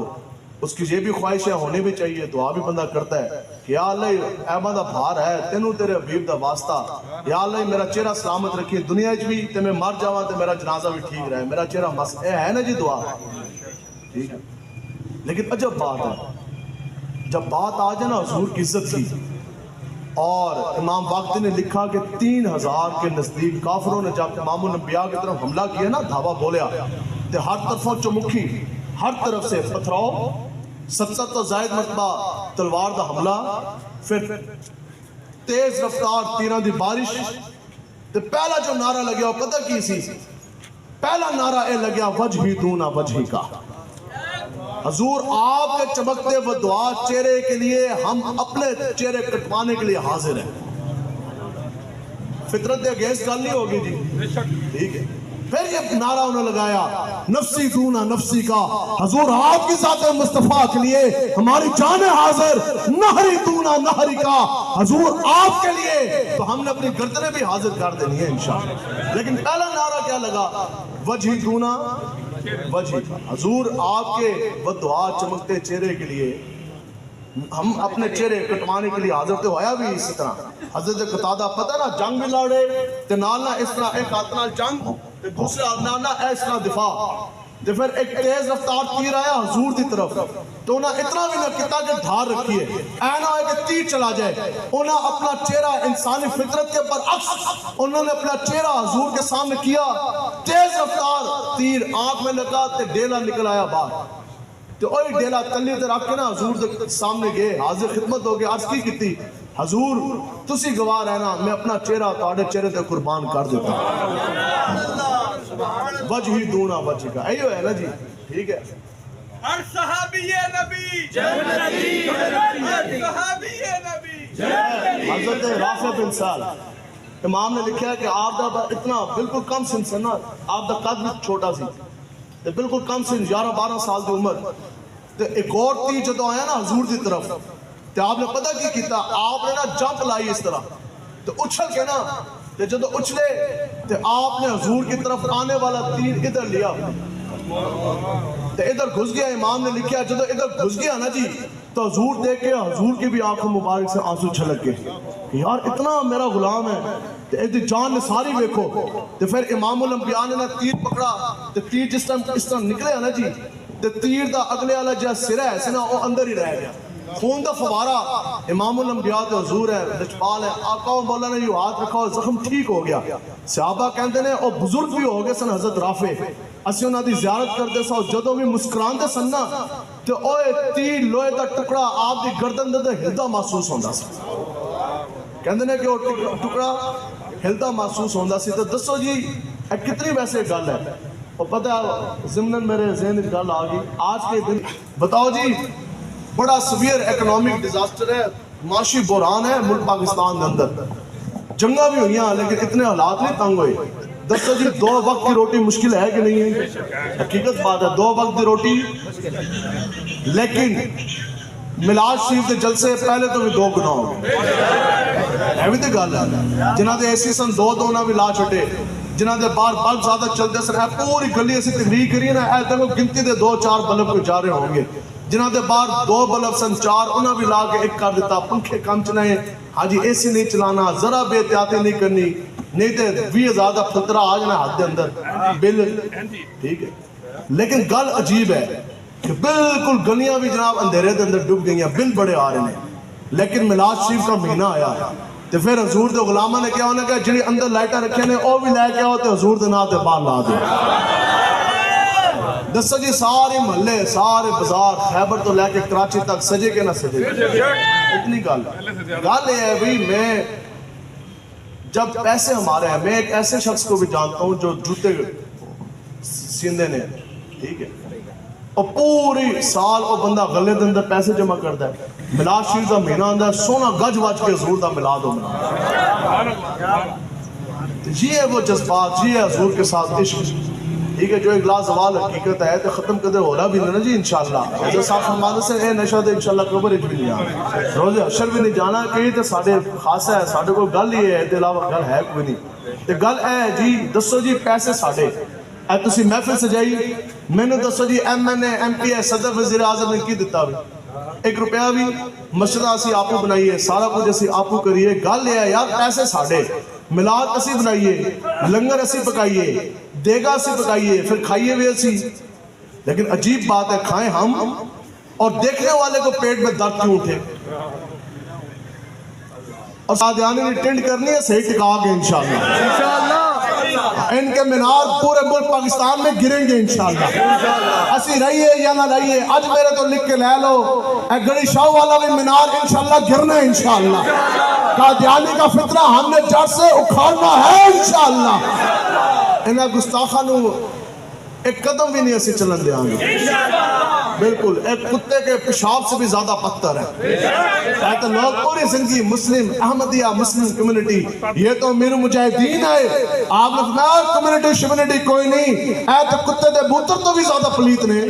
اس کی یہ بھی خواہشیں ہونی بھی چاہیے, دعا بھی بندہ کرتا ہے کہ یا اللہ اے بندہ بھار ہے تینوں تیرے حبیب دا واسطہ, یا اللہ میرا چہرہ سلامت رکھیے دنیا وچ بھی تے میں مر جاواں تے میرا جنازہ بھی ٹھیک رہے, میرا چہرہ مس ہے نا جی دعا. ٹھیک ہے. لیکن عجب بات ہے جب بات آ جائے نا حضور کی عزت کی, اور امام واقعی نے لکھا کہ 3000 کے نزدیک کافروں نے جب امام الانبیاء کی طرف حملہ کیا نا, دھاوا بولیا تے ہر طرفوں چمکھی, ہر طرف سے پتھراؤ, 70 تو زائد مرتبہ تلوار دا حملہ, پھر تیز رفتار تیراں دی بارش. تے پہلا جو نعرہ لگیا وہ پتہ کی سی؟ پہلا نعرہ اے لگیا وجہی دونا وجہی کا. حضور آپ کے چمکتے و دعا چہرے کے لیے ہم اپنے چہرے کٹوانے کے لیے حاضر ہیں. فطرت کے اگینسٹ گل نہیں ہوگی جی, ٹھیک ہے. پھر یہ نعرہ انہوں نے لگایا نفسی دونا نفسی کا. حضور آپ کی ذات مصطفیٰ کے لیے ہماری جان حاضر, نہری دونا نہری کا. حضور آپ کے لیے تو ہم نے اپنی گردنیں بھی حاضر کر دینی ہے انشاءاللہ. لیکن پہلا نعرہ کیا لگا؟ وجہ دونا وجہ. حضور آپ کے بدعا چمکتے چہرے کے لیے ہم اپنے چہرے کٹوانے کے لیے حاضر. تو ہویا بھی اسی طرح. حضرت قتادہ پتہ نا جنگ بھی لڑے تے نال نہ اس طرح ایک ہاتھ نال جنگ تے دوسرے ہاتھ نال نہ اس طرح دفاع. تے پھر ایک تیز رفتار تیر آیا حضور دی طرف, تو انہاں اتنا بھی نہ کیتا کہ دھار رکھیے اے نہ کہ تیر چلا جائے. انہاں اپنا چہرہ انسانی فطرت کے برعکس انہوں نے اپنا چہرہ حضور کے سامنے کیا. تیز رفتار تیر آنکھ میں لگا تے ڈیلا نکل آیا باہر. تو اوہی ڈیلا تلی تے رکھ کے نا حضور دے سامنے گئے, حاضر خدمت ہو گئے. عرض کی کیتی حضور تسی گواہ رہنا, میں اپنا چہرہ تہاڈے چہرے تے قربان کر دیتا. وجہ ہی دونا وجہ کا, ایو ہے نا جی, ٹھیک ہے. ہر صحابی نبی ہر صحابی نبی. حضرت رافع بن سال امام نے لکھا ہے کہ آپ دا اتنا بالکل کم سن سے نا, آپ دا قد بھی چھوٹا سی تے بالکل کم سن 11-12 سال دی عمر. تے ایک اور تیر جدو آیا نا حضور دی طرف, تے آپ نے پتہ کی کیتا؟ آپ نے نا جمپ لائی اس طرح تے اچھل کے نا, تے جدو اچھلے تے آپ نے حضور کی طرف آنے والا تیر ادھر لیا تے ادھر گھس گیا. امام نے لکھا جدو ادھر گھس گیا نا جی تو حضور دیکھ کے حضور کی بھی آنکھوں مبارک سے آنسو چھلک گئے, یار اتنا میرا غلام ہے تے ادھی جان نے ساری ویکھو. تے پھر امام الانبیاء نے نا تیر پکڑا تے تیر جس طرح اس طرح نکلے نا جی, تے تیر دا اگلے والا جو سرا ہے نا وہ اندر ہی رہ گیا. خون دا فوارہ. امام الانبیاء تے حضور ہے, لجپال ہے, آقا مولا نے یوں ہاتھ رکھا اور زخم ٹھیک ہو گیا. صحابہ کہندے نے او بزرگ بھی ہو گئے سن حضرت رافع, اسی انہاں دی زیارت کردے سا, جدوں بھی مسکراندے سن نا تے اوے تیر لوہے دا ٹکڑا آپ دی گردن دے ہلدا محسوس ہوندا سی. کہندے نے کہ او ٹکڑا ہلدا محسوس ہوندا سی. تے دسو جی اے کتنی ویسے گل ہے. او پتہ ضمن میرے ذہن وچ گل آ گئی آج کے دن. بتاؤ جی بڑا سویر اکنامک ڈیزاسٹر ہے, معاشی بحران ہے ملک پاکستان کے اندر. جنگاں بھی ہوئیاں لیکن اتنے حالات نہیں تنگ ہوئے. دسو جی 2 وقت کی روٹی مشکل ہے کہ نہیں ہے؟ حقیقت بات ہے 2 وقت کی روٹی. لیکن میلاد شریف کے جلسے پہلے تو بھی 2 گنا ہو گئے. ایویں تے گل ہے جنہاں دے ایسی سن 2 نہ بھی لا چھٹے, جنہاں دے باہر بلب زیادہ چلتے سن. اے پوری گلی ایسی تقریر کری نا, اے دیکھو گنتی دے 2-4 بلب کو جا رہے ہوں گے. جنہاں دے باہر 2 بلب سن 4 انہاں بھی لا کے 1 کر دیتا. پنکھے کم چلائیں, ہاں جی اے سی نہیں چلانا, ذرا بے احتیاطی نہیں کرنی, نہیں تے 20,000 کا فلترہ آ جانا ہاتھ دے اندر بل, ٹھیک ہے. لیکن گل عجیب ہے کہ بالکل گلیاں بھی جناب اندھیرے دے اندر ڈوب گئیاں, بل بڑے آ رہے ہیں. لیکن میلاد شریف کا مہینہ آیا تے پھر حضور دے غلاماں نے کیا انہوں نے کہا جڑی اندر لائٹاں رکھے نے او بھی لے کے آؤ تے حضور دے نام تے باہر لا دو. دسو جی سارے محلے سارے بازار خیبر تو لے کے کراچی تک سجے کے نہ سجے. اتنی گل یہ ہے بھئی, میں جب پیسے ہمارے ہیں, میں ایک ایسے شخص کو بھی جانتا ہوں جو جوتے سیندے نے, ٹھیک ہے, اور پوری سال وہ بندہ غلے دے اندر پیسے جمع کرتا ہے. میلاد شریف کا مہینہ آندا ہے, سونا گج وج کے حضور دا میلاد ہو منا. یہ ہے وہ جذبات, یہ ہے حضور کے ساتھ عشق, ٹھیک ہے, جو ایک لازوال حقیقت ہے تو ختم کدے ہو رہا بھی نہیں نا جی انشاءاللہ. حضرت صاحب فرماتے سے اے نشہ دے انشاءاللہ قبر اچ بھی نہیں آنا, روز حشر بھی نہیں جانا. کہ تے ساڈے خاص ہے, ساڈے کوئی گل ہی ہے, تے علاوہ گل ہے کوئی نہیں. تے گل اے جی دسو جی پیسے ساڈے اے تسی محفل سجائی, مینوں دسو جی M N A M P A صدر وزیر اعظم نے کی دتا بھی 1 روپیہ بھی. مسجداں اسی آپو بنائیے, سارا کچھ اسی آپو کریے. گل یہ ہے یار پیسے ساڈے, میلاد اسی بنائیے, لنگر اسی پکائیے, دیگا اسی پکائیے, پھر کھائیے بھی اسی. لیکن عجیب بات ہے کھائیں ہم اور دیکھنے والے کو پیٹ میں درد کیوں اٹھے. اور سادیانی نے ٹینڈ کرنی ہے, صحیح ٹکا گے انشاءاللہ. ان کے مینار پورے ملک پاکستان میں گریں گے انشاءاللہ. اسی رہیے یا نہ رہیے, آج میرے تو لکھ کے لے لو, اے گڑی شاہ والا بھی مینار انشاءاللہ گرنا ہے انشاءاللہ. قادیانی کا فطرہ ہم نے جڑ سے اکھاڑنا ہے انشاءاللہ. انہاں گستاخاں نو ایک قدم بھی نہیں اسی چلن دیاں گے. بالکل ایک کتے کے پیشاب سے بھی زیادہ پتھر ہے. کہتے لوگ پوری زندگی مسلم احمدیہ مسلم کمیونٹی یہ تو امیر مجاہدین ہے. آپ نے فرمایا کمیونٹی شمیونٹی کوئی نہیں اے تو کتے دے بوتر تو بھی زیادہ پلیت نے.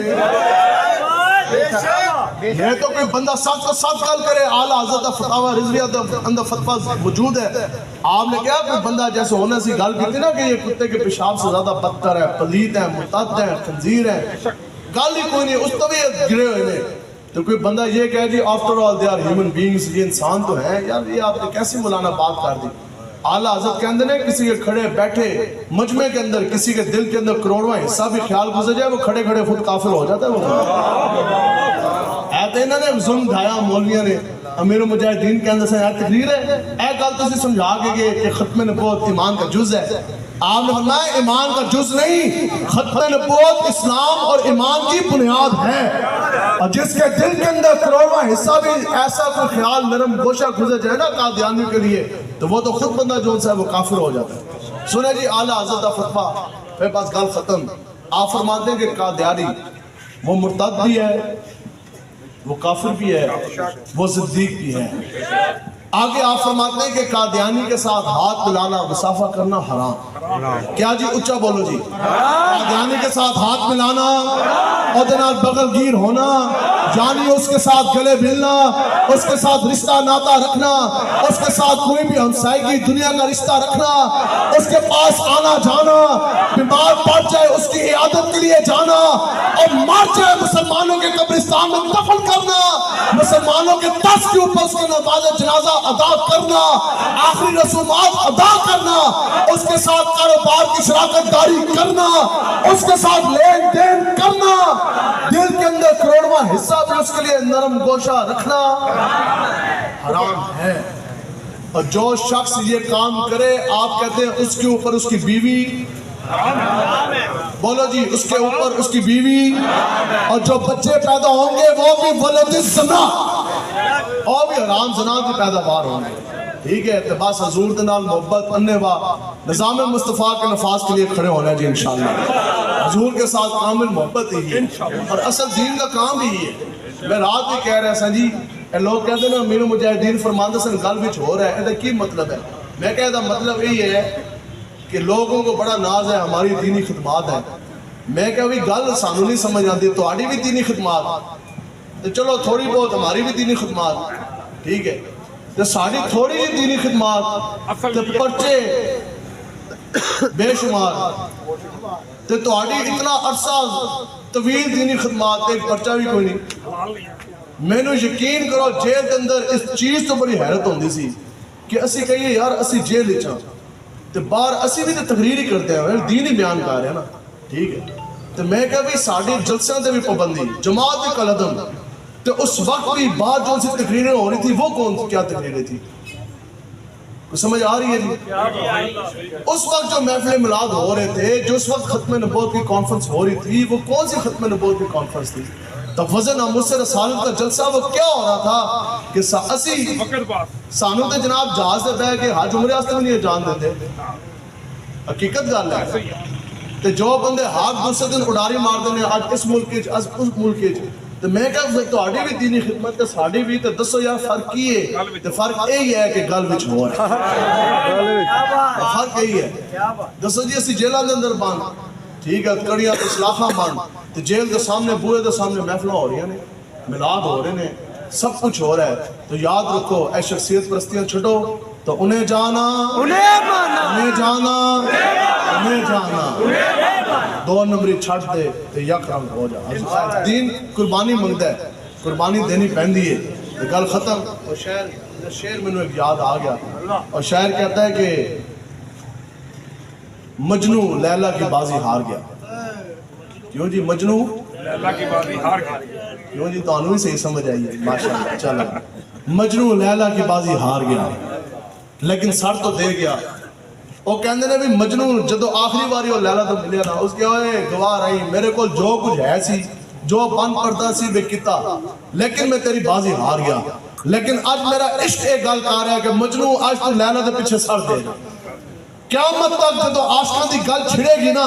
یہ تو کوئی بندہ ساتھ کو ساتھ گل کرے. اعلیٰ حضرت فتاوی رضویہ اندر فتویٰ موجود ہے. آپ نے کیا کوئی بندہ جیسے ہونے سی گل کی تھی نا کہ یہ کتے کے پیشاب سے زیادہ بدتر ہے پلیت ہے مرتد ہے خنزیر ہے گل ہی کوئی نہیں اس تو بھی گرے ہوئے نے. تو کوئی بندہ یہ کہے جی after all they are human beings یہ انسان تو ہیں یار یہ آپ نے کیسی مولانا بات کر دی. اعلیٰ حضرت کے اندر کسی کے کھڑے بیٹھے مجمع کے اندر کسی کے دل کے اندر کروڑواں حصہ بھی خیال گزر جائے وہ کھڑے کھڑے خود کافر ہو جاتا ہے. وہ ایتے انہوں نے ظلم ڈھایا مولویوں نے امیر مجاہدین کے اندر سے اے تقریر ہے اے گل تسی سمجھا کے گئے کہ ختم نبوت ایمان کا جز ہے. آپ نے فرمایا ایمان کا جز نہیں ختم نبوت اسلام اور ایمان کی بنیاد ہے. اور جس کے دل کے اندر کروڑواں حصہ بھی ایسا کوئی خیال نرم گوشہ گزر جائے نا قادیانی کے لیے تو وہ تو خود بندہ جو ہے وہ کافر ہو جاتا ہے. سنیں جی اعلیٰ حضرت کا فتویٰ میرے پاس گل ختم. آپ فرماتے ہیں کہ قادیانی وہ مرتد بھی ہے وہ کافر بھی ہے وہ صدیق بھی ہے. آگے آپ فرماتے ہیں کہ قادیانی کے ساتھ ہاتھ ملانا مصافحہ کرنا حرام. کیا جی اچھا بولو جی. قادیانی کے ساتھ ہاتھ ملانا اور بغل گیر ہونا یعنی اس کے ساتھ گلے ملنا اس کے ساتھ رشتہ ناتا رکھنا اس کے ساتھ کوئی بھی ہمسائیگی دنیا کا رشتہ رکھنا اس کے پاس آنا جانا بیمار پڑ جائے اس کی عیادت کے لیے جانا اور مر جائے مسلمانوں کے قبرستان میں دفن کرنا مسلمانوں کے تخت کے اوپر اس کے نماز جنازہ ادا کرنا آخری رسومات ادا کرنا اس کے ساتھ کاروبار کی شراکت داری کرنا اس کے ساتھ لین دین کرنا دل کے اندر کروڑواں حصہ بھی اس کے لیے نرم گوشہ رکھنا حرام ہے. اور جو شخص یہ کام کرے آپ کہتے ہیں اس کے اوپر اس کی بیوی بولو جی اس کے اوپر اس کی بیوی اور جو بچے پیدا ہوں گے وہ بھی ولد الزنا اور بھی حرام زنا کی پیداوار ہوں گے. ٹھیک ہے تو بس حضور دے نال محبت اننے وا نظام مصطفیٰ کے نفاذ کے لیے کھڑے ہونا ہے جی انشاءاللہ. حضور کے ساتھ کامل محبت ہی ہے اور اصل دین کا کام ہی ہے. میں رات بھی کہہ رہا سا جی اے لوگ کہتے ہیں نا امیر مجاہدین فرماندے سے گل وچ ہو رہا ہے یہ کی مطلب ہے. میں کہتا مطلب یہی ہے کہ لوگوں کو بڑا ناز ہے ہماری دینی خدمات ہے. میں کہا بھی گل سانو نہیں سمجھ آتی تہاڈی بھی دینی خدمات تو چلو تھوڑی بہت ہماری بھی دینی خدمات ٹھیک ہے تو ساری تھوڑی جی دینی خدمات تو پرچے بے شمار تو تہاڈی اتنا عرصہ طویل دینی خدمات ایک پرچہ بھی کوئی نہیں. میں نے یقین کرو جیل کے اندر اس چیز تو بڑی حیرت ہوندی سی کہ اسی کہیے یار اسی جیل وچ تو باہر اسی بھی تو تقریر ہی کرتے ہیں دین ہی بیان کر رہے ہیں نا ٹھیک ہے. تو میں کہا بھی ساڑھے جلسیاں تے بھی پابندی جماعت بھی قلعدم تو اس وقت بھی بعد جو سی تقریریں ہو رہی تھی وہ کون کیا تقریریں تھی کچھ سمجھ آ رہی ہے جی. اس وقت جو محفل میلاد ہو رہے تھے جو اس وقت ختم نبوت کی کانفرنس ہو رہی تھی وہ کون سی ختم نبوت کی کانفرنس تھی. تفویض ناموس رسالت کا جلسہ وہ کیا ہو رہا تھا کہ اسی سانو تے جناب جہاز سے بہ کے حج عمرے واسطے نہیں جان دیتے حقیقت گل ہے. تے جو بندے ہاتھ دوسرے دن اڈاری مار دینے آج اس ملک کے اس ملک کے تو میں کہا تہاڈی بھی دینی خدمت تے ساڈی بھی تے دسو یار فرق کی ہے تے فرق یہی ہے کہ گل وچ ہو رہا ہے فرق یہی ہے. دسو جی اسی جیلاں دے اندر بند ٹھیک ہے کڑیاں تے سلاخاں بند تے جیل دے سامنے بوئے دے سامنے محفلاں ہو رہی ہیں میلاد ہو رہے ہیں سب کچھ ہو رہا ہے. تو یاد رکھو اے شخصیت پرستیاں چھٹو تو انہیں جانا انہیں جانا انہیں جانا دو نمبری چھٹ دے تو یک رنگ ہو جا. دین قربانی منگتا ہے قربانی دینی پہندی ہے گل ختم. اور شعر میں نے ایک یاد آ گیا اور شاعر کہتا ہے کہ مجنو لیلا کی بازی ہار گیا. کیوں جی مجنو لیلا کی بازی ہار گیا کیوں جی تو ہی صحیح سمجھ آئی ہے ماشاءاللہ. چلا مجنو لیلا کی بازی ہار گیا لیکن سر تو دے گیا. وہ کہندے نے بھی مجنو جدو آخری باری وہ لیلا تو ملیا نا اس کے ہوئے گواہ رہی میرے کو جو کچھ ہے سی جو بند پڑتا سی بے کتا لیکن میں تیری بازی ہار گیا. لیکن آج میرا عشق ایک گل کہہ رہا ہے کہ مجنو آج تو لیلا دے پیچھے سر دے گا. قیامت تک جدو عاشقاں دی دی گل چھڑے گی نا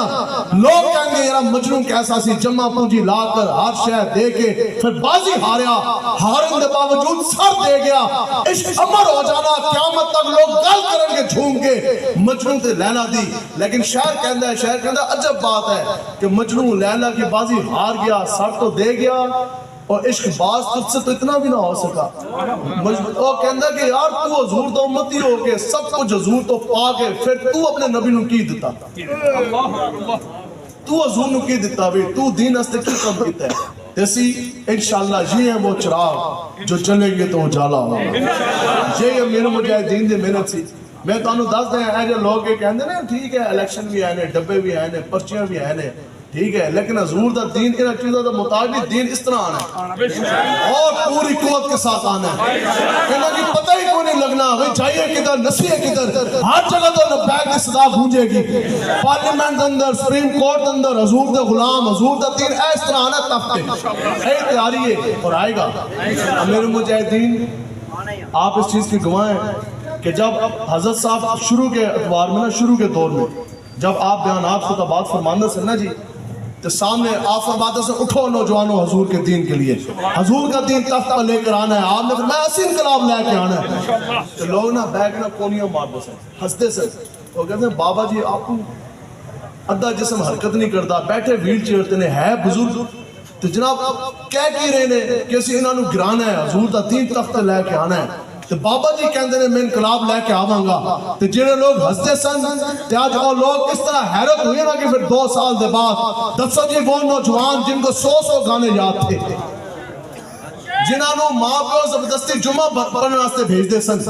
لوگ کہیں گے یار مجنون کیسا سی جمع پونجی لا کر ہر شے دے کے پھر بازی ہاریا ہارن دے باوجود سر دے گیا عشق امر ہو جانا قیامت تک لوگ گل کرن کے جھوم کے مجنون تے لیلا دی لیکن شاعر کہندا عجب بات ہے کہ مجنون لیلا کی بازی ہار گیا سر تو دے گیا اور عشق باز تجھ سے تو اتنا بھی نہ ہو سکا وہ کہندا کہ یار تو حضور تو امتی ہو کے سب کچھ حضور تو پا کے پھر تو اپنے نبی نو کی دیتا تو حضور نو کی دیتا بھی تو دین استے کی کم کیتا ہے اسی انشاءاللہ یہ ہے وہ چراغ جو چلیں گے تو اجالا ہوگا یہ ہے میرے مجاہدین دے محنت سی میں تانوں دس دیں اے جو لوگ یہ کہندے نے ٹھیک ہے الیکشن بھی آئے نے ڈبے بھی آئے نے پرچیاں بھی آئے نے ٹھیک ہے لیکن حضور دا دین کے چیزوں دا مطابق دین اس طرح آنا ہے اور پوری قوت کے ساتھ آنا ہے انہوں کی پتہ ہی کوئی نہیں لگنا وہ چاہیے کدھر نسیے کدھر ہر جگہ تو لبیک کی صدا گونجے گی پارلیمنٹ اندر سپریم کورٹ اندر حضور دا غلام حضور دا دین اس طرح آنا تفتے ہے تیاری ہے اور آئے گا امیر مجاہدین آپ اس چیز کی گواہ ہیں کہ جب حضرت صاحب شروع کے اتوار میں شروع کے دور میں جب آپ بیانات خطبات فرماندہ سے نا جی تو سامنے آپ فرماتے سے اٹھو نوجوانوں حضور کے دین کے لیے حضور کا دین تخت پر لے کر آنا ہے آپ نے میں ایسی انقلاب لے کے آنا ہے تو لوگ نا بیگ نا کونیاں مار دو سے ہنستے سے وہ کہتے ہیں بابا جی آپ کو ادھا جسم حرکت نہیں کرتا بیٹھے ویل چیئر تے ہے بزرگ تو جناب کہہ کی رہے نے کہ اسی انہوں نے گرانا ہے حضور کا دین تخت لے کے آنا ہے تو بابا جی کہندے نے میں انقلاب لے کے آواں گا تو جڑے لوگ ہنستے سن تے اج وہ لوگ اس طرح حیرت ہوئے نا کہ پھر 2 سال دے بعد دسو جی وہ نوجوان جن کو 100 گانے یاد تھے جنہاں نو ماں پیو زبردستی جمعہ پڑھنے واسطے بھیج دے سن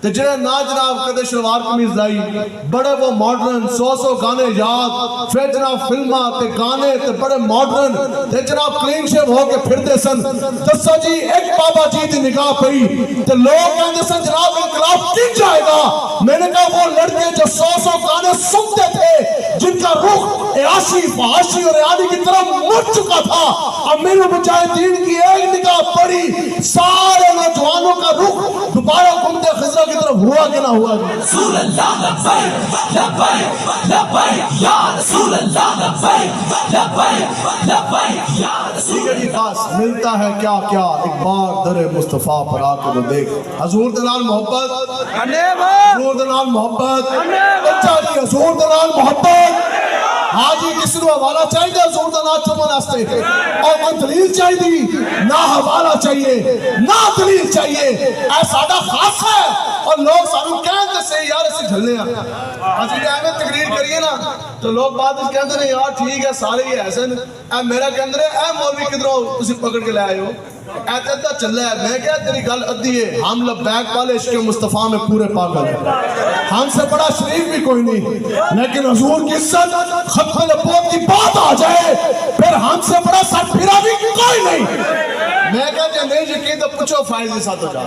تے جڑے نا جناب کدے شلوار قمیض لائی بڑے وہ ماڈرن 100 گانے یاد پھر جناب فلماں تے گانے تے بڑے ماڈرن تے جناب کلین شیو ہو کے پھرتے سن دسو جی ایک بابا جی دی نگاہ پئی تے لوگ کہندے سن جناب انقلاب کن جائے گا میں نے کہا وہ لڑکے جو 100 گانے سنتے تھے جن کا رخ عیاشی فحاشی اور عیانی کی طرف مڑ چکا تھا امیر مجاہدین کی ایک نگاہ پڑی سارے نوجوانوں کا رخ دوبارہ گھومتے خضرہ کی طرف ہوا کہ نہ ہوا رسول اللہ لبیک لبیک لبیک یا رسول اللہ لبیک لبیک لبیک یا رسول اللہ کے پاس ملتا ہے کیا کیا ایک بار در مصطفیٰ پر آ کے تو دیکھ حضور دلال محبت حضور دلال محبت حضور دلال محبت حاجی کس نو حوالہ چاہیے حضور دا نام چومن واسطے اور کوئی دلیل چاہیے نہ حوالہ چاہیے نہ دلیل چاہیے اے ساڈا خاص ہے اور لوگ سانو کہندے سے یار اسے جھلنے ہیں حاجی ایویں تقریر کریے نا تو لوگ بعد وچ کہندے نے یار ٹھیک ہے سارے ہی ایسے اے میرا کہندے اے مولوی کدھروں تسی پکڑ کے لے آئے ہو ایتا چل رہا ہے میں کہا تیری گل ادھی ہے ہم لبیک والے عشق مصطفیٰ میں پورے پاگل ہیں ہم سے بڑا شریف بھی کوئی نہیں لیکن حضور کی عزت ختم نبوت کی بات آ جائے پھر ہم سے بڑا سر پھرا بھی کوئی نہیں میں کہا جب نہیں یقین تو پوچھو فائز کے ساتھ ہو جا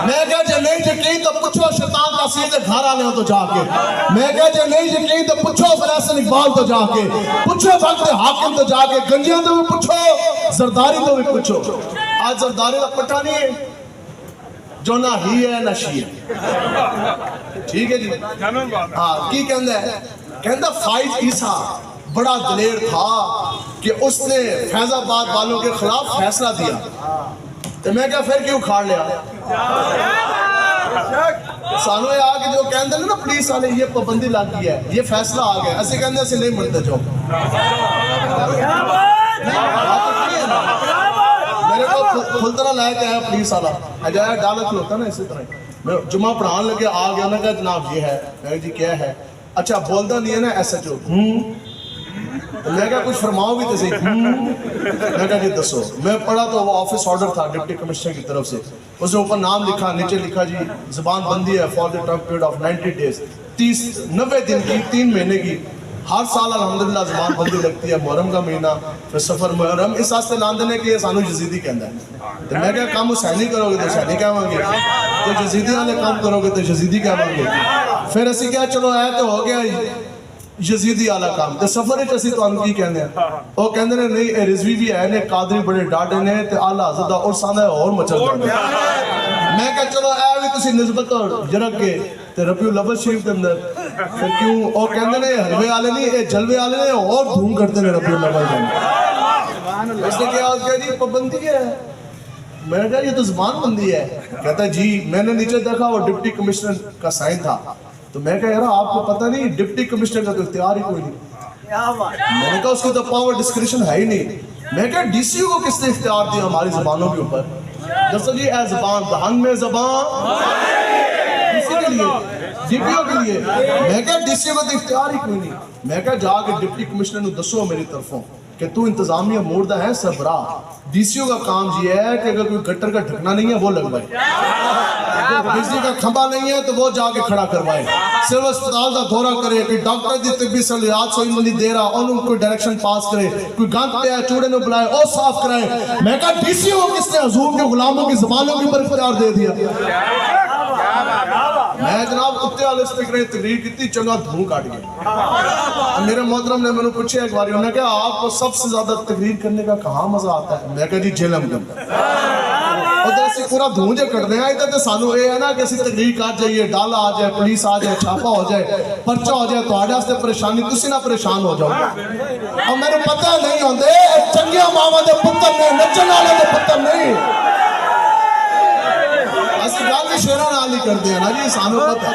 میں کہا جب نہیں یقین تو پوچھو شیطان تاثیر سے گھر آنے ہو تو جا کے میں کہا جب نہیں یقین تو پوچھو فریسن اقبال تو جا کے پوچھو وقت حاکم تو جا کے گنجیاں تو بھی پوچھو زرداری تو بھی پوچھو آج زرداری کا پٹھا نہیں ہے جو نہ ہی ہے نہ شی ہے ٹھیک ہے جی ہاں کی کہندہ ہے کہندہ فائز عیسیٰ بڑا دلیر تھا کہ اس نے فیض آباد والوں کے خلاف فیصلہ دیا تو میں کہا پھر کیوں کھاڑ لیا سانو یہ آگے جو کہندے نا پولیس والے یہ پابندی لگ گئی ہے یہ فیصلہ آ گیا ایسے کہندے ایسے نہیں مرتے جو میرے کو کھلترہ لائے کہ ہے پولیس والا اجایا ڈالا کھلوتا نا اسی طرح میں جمعہ پڑھان لگے آ گیا نا کہ جناب یہ ہے میں جی کیا ہے اچھا بولتا نہیں ہے نا ایسا جو میں کہا کچھ فرماؤ بھی تو صحیح میں کہا جی دسو میں پڑھا تو وہ آفس آرڈر تھا ڈپٹی کمشنر کی طرف سے اس نے اوپر نام لکھا نیچے لکھا جی زبان بندی ہے for the term period of 90 days 90 دن کی 3 مہینے کی ہر سال الحمدللہ زبان بندی لگتی ہے محرم کا مہینہ پھر سفر محرم اس واسطے نام دینے کے لیے سانو یزیدی کہندا ہے تو میں کہا کام حسینی کرو گے تو حسینی کہواں گے تو یزیدی والے کام کرو گے تو یزیدی کہواں گے پھر اسی کہا چلو اے تو ہو گیا یزیدی والا کام تے سفر وچ اسی تانوں کی کہندے ہیں او کہندے نے نہیں اے رضوی بھی ہے نے قادری بڑے ڈاڈے نے تے اعلی حضرت دا اور ساندا اور مچل جاندا میں کہا چلو اے بھی تسی نسبت اور جرگ کے تے ربیع الاول شریف دے اندر پھر کیوں وہ کہندے نے حلوے والے نہیں یہ جلوے والے نے اور دھوم کرتے ہیں ربیع الاول جان اس نے کیا جی پابندی ہے میں نے کہا یہ تو زبان بندی ہے کہتا ہے جی میں نے نیچے دیکھا وہ ڈپٹی کمشنر کا سائن تھا تو میں کہا یار آپ کو پتہ نہیں ڈپٹی کمشنر کا تو اختیار ہی کوئی نہیں میں نے کہا اس کی تو پاور ڈسکریشن ہے ہی نہیں میں کہا ڈی سی او کو کس نے اختیار دیا ہماری زبانوں کے اوپر دستو جی اے زبان دہن میں زبان کسی کے لیے ڈی پی او کے لیے میں کہا ڈی سی او کو تو اختیار ہی کوئی نہیں میں کہا جا کے ڈپٹی کمشنر نے دسو میری طرفوں کہ تو انتظامیہ موردہ ہے سربراہ ڈی سی او کا کام یہ ہے کہ اگر کوئی گٹر کا ڈھکنا نہیں ہے وہ لگوائے بجلی کا کھمبا نہیں ہے تو وہ جا کے کھڑا کروائے صرف اسپتال کا دورہ کرے کوئی ڈاکٹر دی طبی سہولیات سوئی مندی دے رہا انہوں کوئی ڈائریکشن پاس کرے کوئی گند پہ ہے چوڑے نو بلائے اور صاف کرائے میں کہا ڈی سی او کس نے حضور کے غلاموں کی زبانوں کے اوپر اختیار دے دیا میں جناب کتے والے اسپیکر نے تقریر کی چنگا دھوں کاٹ گیا میرے محترم نے میں نے پوچھا ایک بار انہوں نے کہا آپ کو سب سے زیادہ تقریر کرنے کا کہاں مزہ آتا ہے میں کہا جی جیلم کرتا ادھر سے پورا دھوں جے کٹ دیا ادھر تو سانو یہ ہے نا کہ اسی تقریر کاٹ جائیے ڈالا آ جائے پولیس آ جائے چھاپا ہو جائے پرچہ ہو جائے تو آڈا سے پریشانی تسی نہ پریشان ہو جاؤ اور میرے پتہ نہیں ہوندے چنگیا ماما دے پتر نے نچن والے دے پتر نہیں اسی گال کے شیرہ نالی کر دیا نا جی سانو پتہ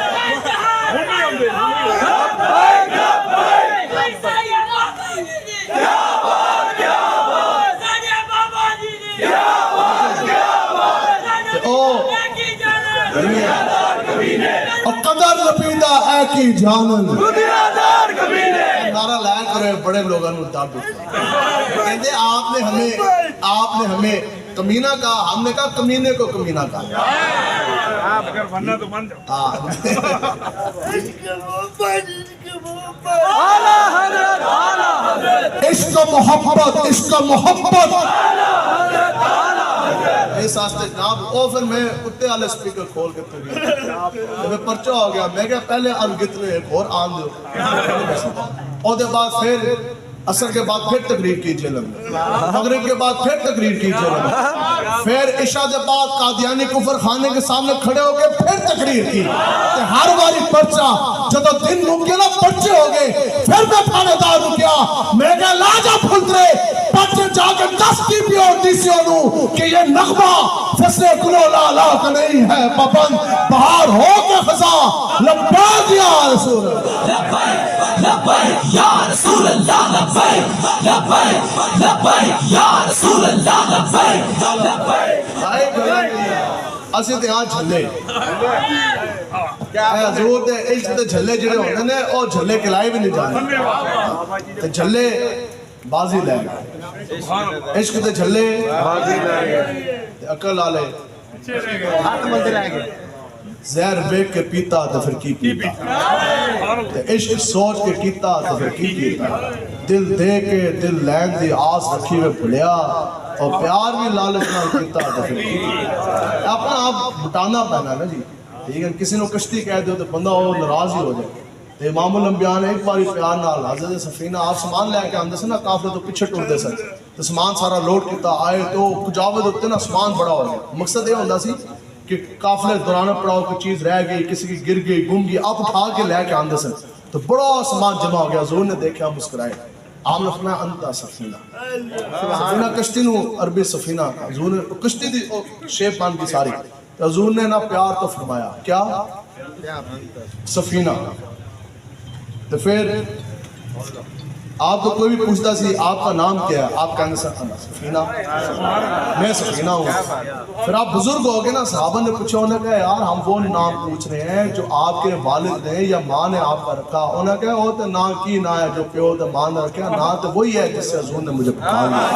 اور قدر لپیدہ اے کی جانن نعرہ لائن کرے بڑے لوگوں نے اتار دو کہتے آپ نے ہمیں کمینہ کہا ہم نے کہا کمینے کو کمینہ کہا آپ اگر بننا تو بن جاؤ عشق محبت اس آستے جناب او پھر میں کتے والے سپیکر کھول کے تقریر میں پرچہ ہو گیا میں کہا پہلے الگتنے ایک اور آن دو اور دے بعد پھر عصر کے بعد پھر تقریر کی جیلم مغرب کے بعد پھر تقریر کی جیلم پھر عشاء کے بعد قادیانی کفر خانے کے سامنے کھڑے ہو گئے پھر تقریر کی کہ ہر باری پرچہ جب دن ممکن نا پرچے ہو گئے پھر میں تھانے دار رکیا میں کہا لاجا پھلترے پرچے جا کے 10 ٹی پی اور ڈی سی او نو کہ یہ نغمہ فصل کلو لا کا نہیں ہے پابند بہار ہو کے خزاں لبیک یا رسول لبیک یا رسول اللہ لبیک لبیک لبیک یا رسول اللہ لبیک لبیک اسی تے ہاں جھلے اے حضور دے عشق دے جھلے جڑے ہوندے نے او جھلے کھلائے بھی نہیں جاندے تے جھلے بازی لے گئے عشق دے جھلے بازی لے گئے تے عقل والے ہاتھ مندر آ گئے زہر بیک کے پیتا تو پھر کی پیتا تے عشق سوچ کے کیتا تو پھر کی کیتا دل دے کے دل لین دی آس رکھی ہوئے بھلیا اور پیار بھی لالچ نہ کیتا تو پھر کی کیتا اپنا آپ بٹانا پہنا نا جی ٹھیک ہے کسی نے کشتی کہہ دو تو بندہ وہ ناراض ہی ہو جائے تو امام الانبیاء نے ایک باری پیار نال حضرت سفینہ آپ سامان لے کے آندے سے نا کافلے تو پیچھے ٹوٹ دے سن تو سامان سارا لوڈ کیتا آئے تو کجاوے ہوتے نا سامان بڑا ہو گیا مقصد یہ ہوندہ سی کہ قافلے دورانہ پڑاؤ کوئی چیز رہ گئی کسی کی گر گئی گم گئی آپ اٹھا کے لے کے آندے سن تو بڑا سامان جمع ہو گیا حضور نے دیکھا مسکرائے آپ نے فرمایا انتا سفینہ سفینہ کشتی نو عربی سفینہ حضور نے کشتی دی شیپ مان کی ساری حضور نے نا پیار تو فرمایا کیا سفینہ تو پھر آپ تو کوئی بھی پوچھتا سی آپ کا نام کیا ہے آپ کہنے سے سفینہ میں سفینہ ہوں پھر آپ بزرگ ہو گئے نا صحابہ نے پوچھا انہوں نے کہا یار ہم وہ نام پوچھ رہے ہیں جو آپ کے والد نے یا ماں نے آپ کا رکھا انہوں نے کہا وہ تو نا کی نا ہے جو پیو تو ماں نے رکھا نا تو وہی ہے جس سے حضور نے مجھے پکارا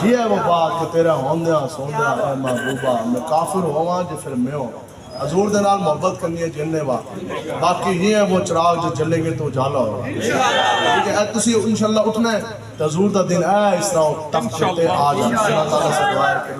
یہ ہے وہ بات کہ تیرا ہوندیا سوندیا اے محبوبہ میں کافر ہوا جو پھر میں ہوں حضور دے نال محبت کرنی ہے جننے باقی یہ ہے وہ چراغ جو جلیں گے تو اجالا ہوگا ٹھیک ہے تسی انشاءاللہ اٹھنا ہے تو حضور دا دن اے اس طرح تب چلتے آ جائیں اللہ تعالیٰ سے دعا ہے کہ